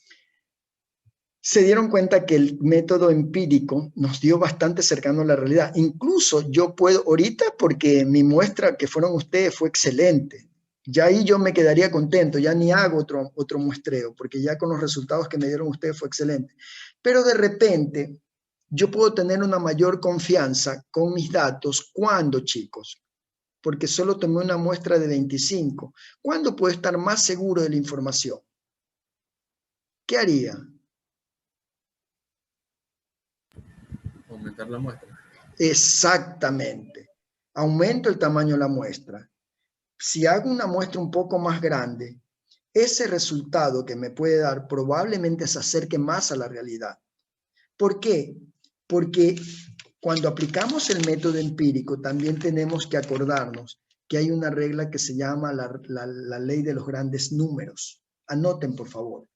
se dieron cuenta que el método empírico nos dio bastante cercano a la realidad. Incluso yo puedo, ahorita, porque mi muestra que fueron ustedes fue excelente, ya ahí yo me quedaría contento, ya ni hago otro muestreo, porque ya con los resultados que me dieron ustedes fue excelente. Pero de repente, yo puedo tener una mayor confianza con mis datos. ¿Cuándo, chicos? Porque solo tomé una muestra de 25. ¿Cuándo puedo estar más seguro de la información? ¿Qué haría? Aumentar la muestra. Exactamente. Aumento el tamaño de la muestra. Si hago una muestra un poco más grande, ese resultado que me puede dar probablemente se acerque más a la realidad. ¿Por qué? Porque cuando aplicamos el método empírico también tenemos que acordarnos que hay una regla que se llama la ley de los grandes números. Anoten, por favor,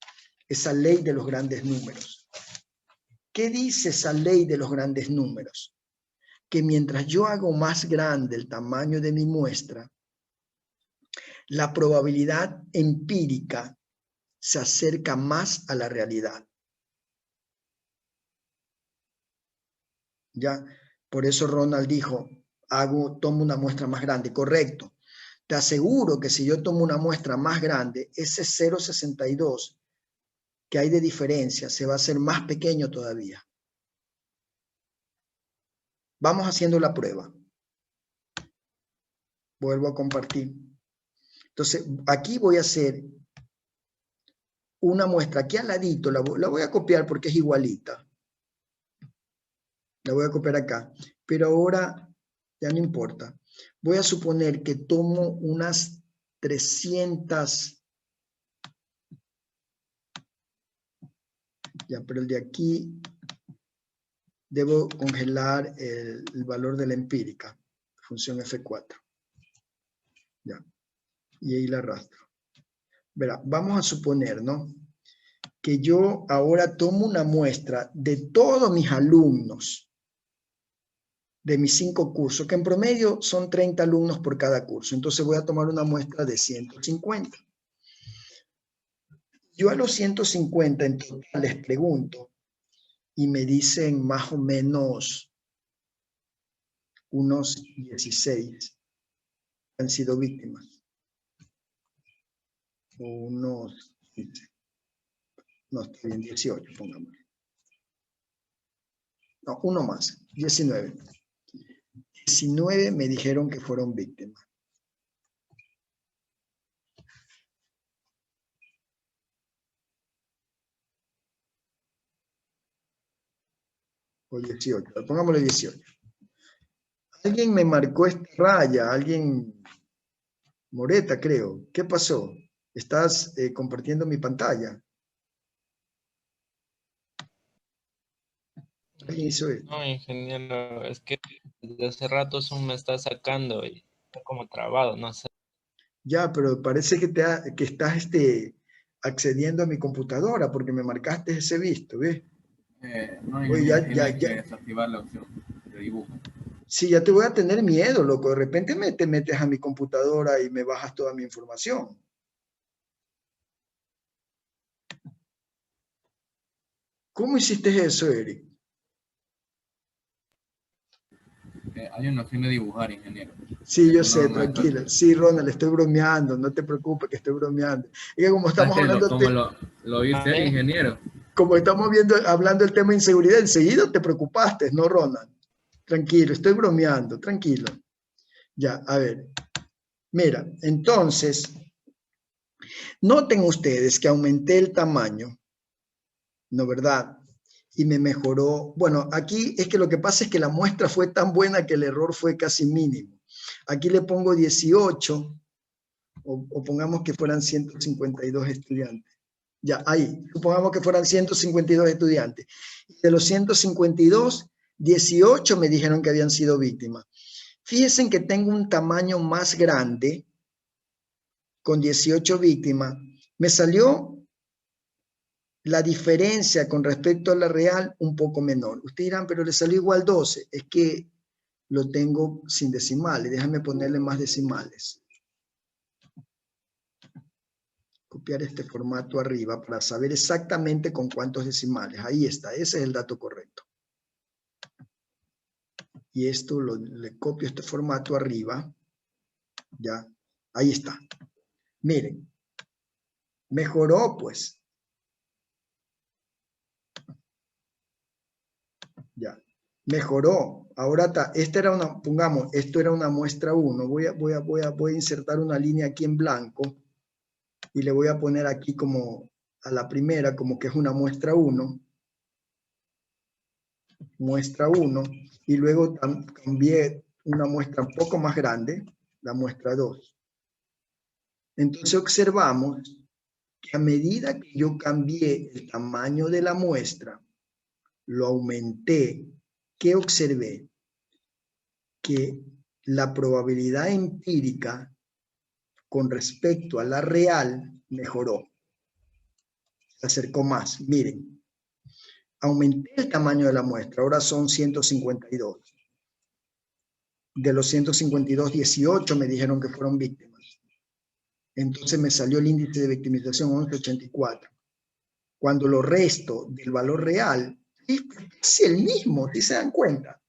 esa ley de los grandes números. ¿Qué dice esa ley de los grandes números? Que mientras yo hago más grande el tamaño de mi muestra, la probabilidad empírica se acerca más a la realidad. ¿Ya? Por eso Ronald dijo, tomo una muestra más grande. Correcto. Te aseguro que si yo tomo una muestra más grande, ese 0,62 que hay de diferencia se va a hacer más pequeño todavía. Vamos haciendo la prueba. Vuelvo a compartir. Entonces, aquí voy a hacer una muestra. Aquí al ladito, la voy a copiar porque es igualita. La voy a copiar acá. Pero ahora ya no importa. Voy a suponer que tomo unas 300. Ya, pero el de aquí debo congelar el valor de la empírica. Función F4. Ya. Y ahí la arrastro. Verá, vamos a suponer, ¿no? Que yo ahora tomo una muestra de todos mis alumnos de mis 5 cursos, que en promedio son 30 alumnos por cada curso. Entonces voy a tomar una muestra de 150. Yo a los 150 en total les pregunto y me dicen más o menos unos 16 han sido víctimas. O unos, no, está bien, 18, pongámosle. No, uno más, 19. 19 me dijeron que fueron víctimas. O 18, pongámosle 18. Alguien me marcó esta raya, alguien, Moreta creo. ¿Qué pasó? ¿Estás compartiendo mi pantalla? ¿Alguien hizo esto? No, ingeniero, es que desde hace rato Zoom me está sacando y está como trabado, no sé. Ya, pero parece que estás accediendo a mi computadora porque me marcaste ese visto, ¿ves? No, Oye, ya. Desactivar la opción de dibujo. Sí, ya te voy a tener miedo, loco. De repente te metes a mi computadora y me bajas toda mi información. ¿Cómo hiciste eso, Eric? Hay una opción de dibujar, ingeniero. Sí, yo sé, tranquilo. Sí, Ronald, estoy bromeando, no te preocupes que estoy bromeando. Y que como estamos hablando... ¿Cómo lo viste, ingeniero? Como estamos hablando del tema de inseguridad, enseguida te preocupaste, ¿no, Ronald? Tranquilo, estoy bromeando, tranquilo. Ya, a ver. Mira, entonces, noten ustedes que aumenté el tamaño, ¿no verdad? Y me mejoró. Bueno, aquí es que lo que pasa es que la muestra fue tan buena que el error fue casi mínimo. Aquí le pongo 18, o pongamos que fueran 152 estudiantes. Ya, ahí, supongamos que fueran 152 estudiantes. De los 152, 18 me dijeron que habían sido víctimas. Fíjense que tengo un tamaño más grande, con 18 víctimas. Me salió la diferencia con respecto a la real un poco menor. Ustedes dirán, pero le salió igual 12. Es que lo tengo sin decimales. Déjame ponerle más decimales. Copiar este formato arriba para saber exactamente con cuántos decimales. Ahí está, ese es el dato correcto. Y esto le copio este formato arriba. Ya, ahí está. Miren, mejoró pues. Ya, mejoró. Ahora está, esta era una, pongamos, esto era una muestra 1. Voy a insertar una línea aquí en blanco y le voy a poner aquí como a la primera, como que es una muestra 1. Muestra 1. Y luego cambié una muestra un poco más grande, la muestra 2. Entonces observamos que a medida que yo cambié el tamaño de la muestra, lo aumenté, ¿qué observé? Que la probabilidad empírica con respecto a la real mejoró. Se acercó más. Miren, aumenté el tamaño de la muestra, ahora son 152. De los 152, 18 me dijeron que fueron víctimas. Entonces me salió el índice de victimización 1184. Cuando lo resto del valor real, es casi el mismo, ¿sí se dan cuenta?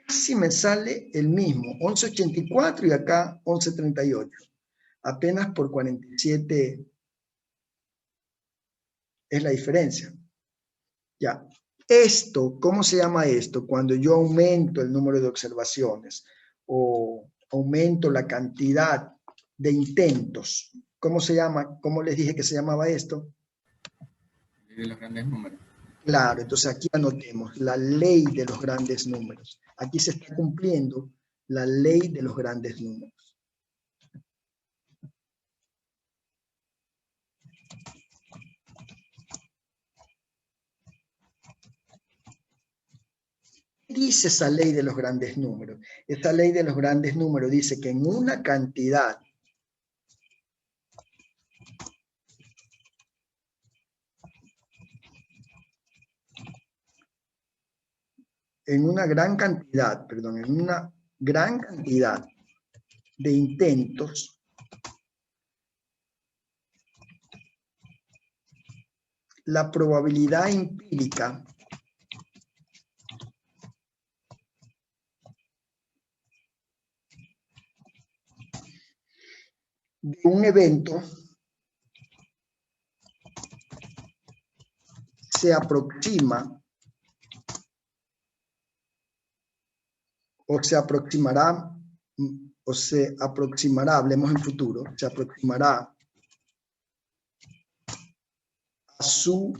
Casi me sale el mismo, 1184 y acá 1138. Apenas por 47 es la diferencia. Ya. Esto, ¿cómo se llama esto? Cuando yo aumento el número de observaciones o aumento la cantidad de intentos. ¿Cómo se llama? ¿Cómo les dije que se llamaba esto? De los grandes números. Claro, entonces aquí anotemos la ley de los grandes números. Aquí se está cumpliendo la ley de los grandes números. ¿Qué dice esa ley de los grandes números? Esa ley de los grandes números dice que en una cantidad en una gran cantidad de intentos, la probabilidad empírica de un evento se aproxima o se aproximará, hablemos en futuro, se aproximará a su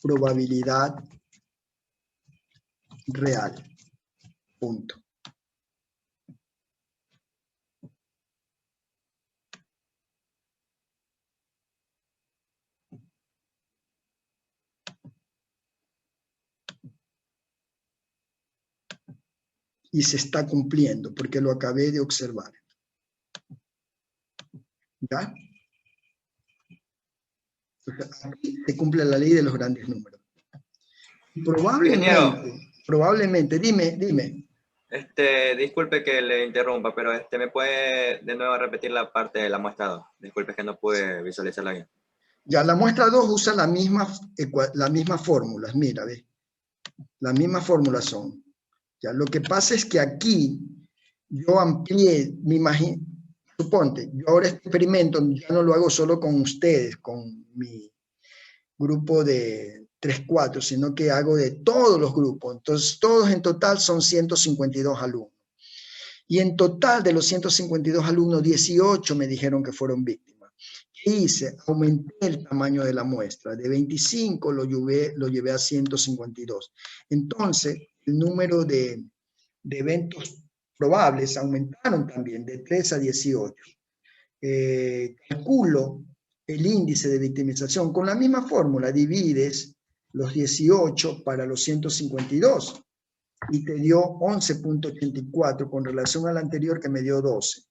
probabilidad real. Punto. Y se está cumpliendo, porque lo acabé de observar. ¿Ya? Aquí se cumple la ley de los grandes números. Probablemente, dime. Disculpe que le interrumpa, pero ¿me puede de nuevo repetir la parte de la muestra 2? Disculpe que no pude visualizarla bien. Ya, la muestra 2 usa las mismas fórmulas, mira, ¿ves? Las mismas fórmulas son. Ya, lo que pasa es que aquí yo amplié, me imagino, suponte, yo ahora este experimento ya no lo hago solo con ustedes, con mi grupo de 3-4, sino que hago de todos los grupos. Entonces, todos en total son 152 alumnos. Y en total de los 152 alumnos, 18 me dijeron que fueron víctimas. ¿Qué hice? Aumenté el tamaño de la muestra. De 25 lo llevé a 152. Entonces, el número de de eventos probables aumentaron también de 3 a 18. Calculo el índice de victimización con la misma fórmula, divides los 18 para los 152 y te dio 11.84 con relación al anterior que me dio 12.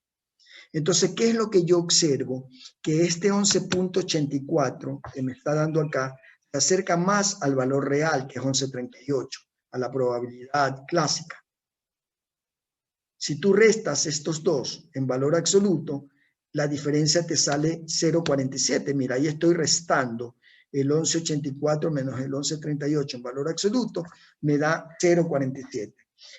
Entonces, ¿qué es lo que yo observo? Que este 11.84 que me está dando acá se acerca más al valor real, que es 11.38, a la probabilidad clásica. Si tú restas estos dos en valor absoluto, la diferencia te sale 0.47. Mira, ahí estoy restando el 11.84 menos el 11.38 en valor absoluto, me da 0.47.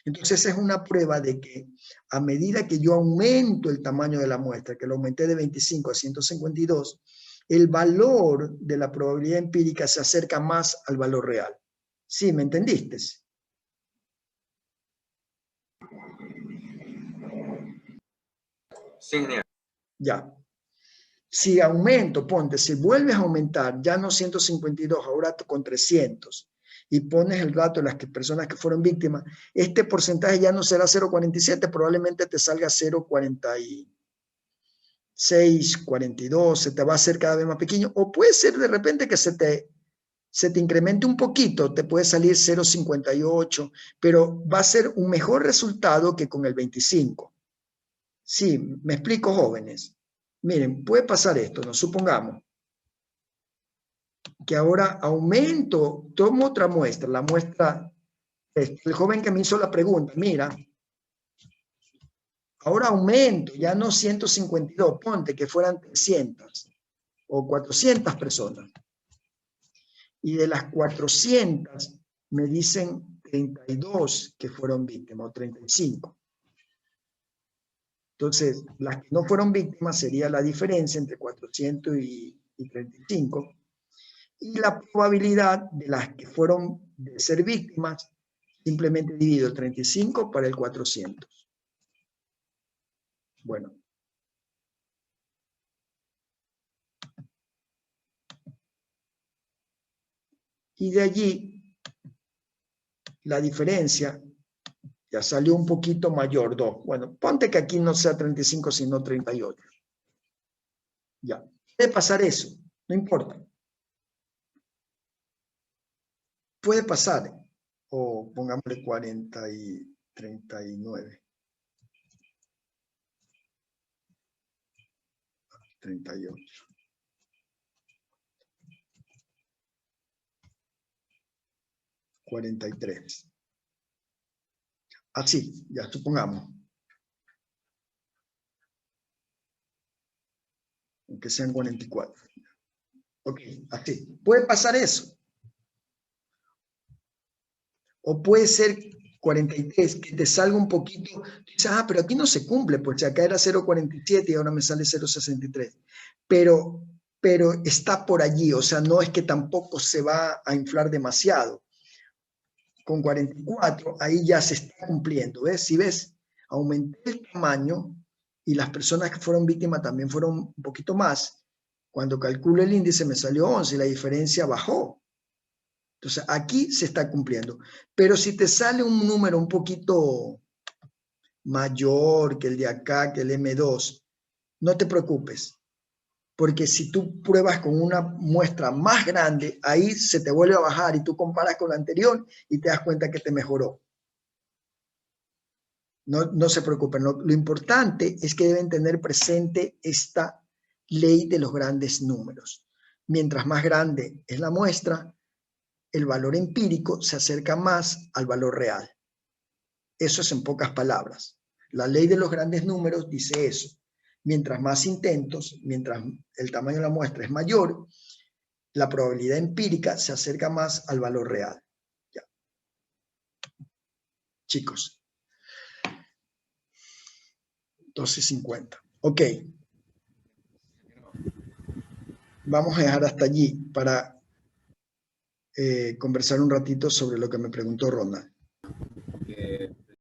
Entonces es una prueba de que a medida que yo aumento el tamaño de la muestra, que lo aumenté de 25 a 152, el valor de la probabilidad empírica se acerca más al valor real. ¿Sí? ¿Me entendiste? Sí, ingeniero. Ya. Si aumento, ponte, si vuelves a aumentar, ya no 152, ahora con 300, y pones el dato de las personas que fueron víctimas, este porcentaje ya no será 0.47, probablemente te salga 0.46, 42, se te va a hacer cada vez más pequeño, o puede ser de repente que se te incremente un poquito, te puede salir 0.58, pero va a ser un mejor resultado que con el 25. Sí, me explico, jóvenes. Miren, puede pasar esto, ¿no? Supongamos que ahora aumento, tomo otra muestra, la muestra, el joven que me hizo la pregunta, mira, ahora aumento, ya no 152, ponte que fueran 300 o 400 personas. Y de las 400 me dicen 32 que fueron víctimas, o 35. Entonces, las que no fueron víctimas sería la diferencia entre 400 y 35. Y la probabilidad de las que fueron de ser víctimas, simplemente divido el 35 para el 400. Bueno. Y de allí, la diferencia ya salió un poquito mayor, 2. Bueno, ponte que aquí no sea 35, sino 38. Ya. Puede pasar eso, no importa. Puede pasar, o pongámosle 40 y 39. 38. 43. Así, ya supongamos. Aunque sean 44. Ok, así. Puede pasar eso. O puede ser 43, que te salga un poquito. Dices, pero aquí no se cumple, pues acá era 0.47 y ahora me sale 0.63. Pero está por allí, o sea, no es que tampoco se va a inflar demasiado. Con 44, ahí ya se está cumpliendo, ¿ves? Si ves, aumenté el tamaño y las personas que fueron víctimas también fueron un poquito más. Cuando calculo el índice me salió 11 y la diferencia bajó. Entonces, aquí se está cumpliendo. Pero si te sale un número un poquito mayor que el de acá, que el M2, no te preocupes. Porque si tú pruebas con una muestra más grande, ahí se te vuelve a bajar y tú comparas con la anterior y te das cuenta que te mejoró. No se preocupen. Lo importante es que deben tener presente esta ley de los grandes números. Mientras más grande es la muestra, el valor empírico se acerca más al valor real. Eso es en pocas palabras. La ley de los grandes números dice eso. Mientras más intentos, mientras el tamaño de la muestra es mayor, la probabilidad empírica se acerca más al valor real. Ya. Chicos. 12:50. Ok. Vamos a dejar hasta allí para conversar un ratito sobre lo que me preguntó Ronald.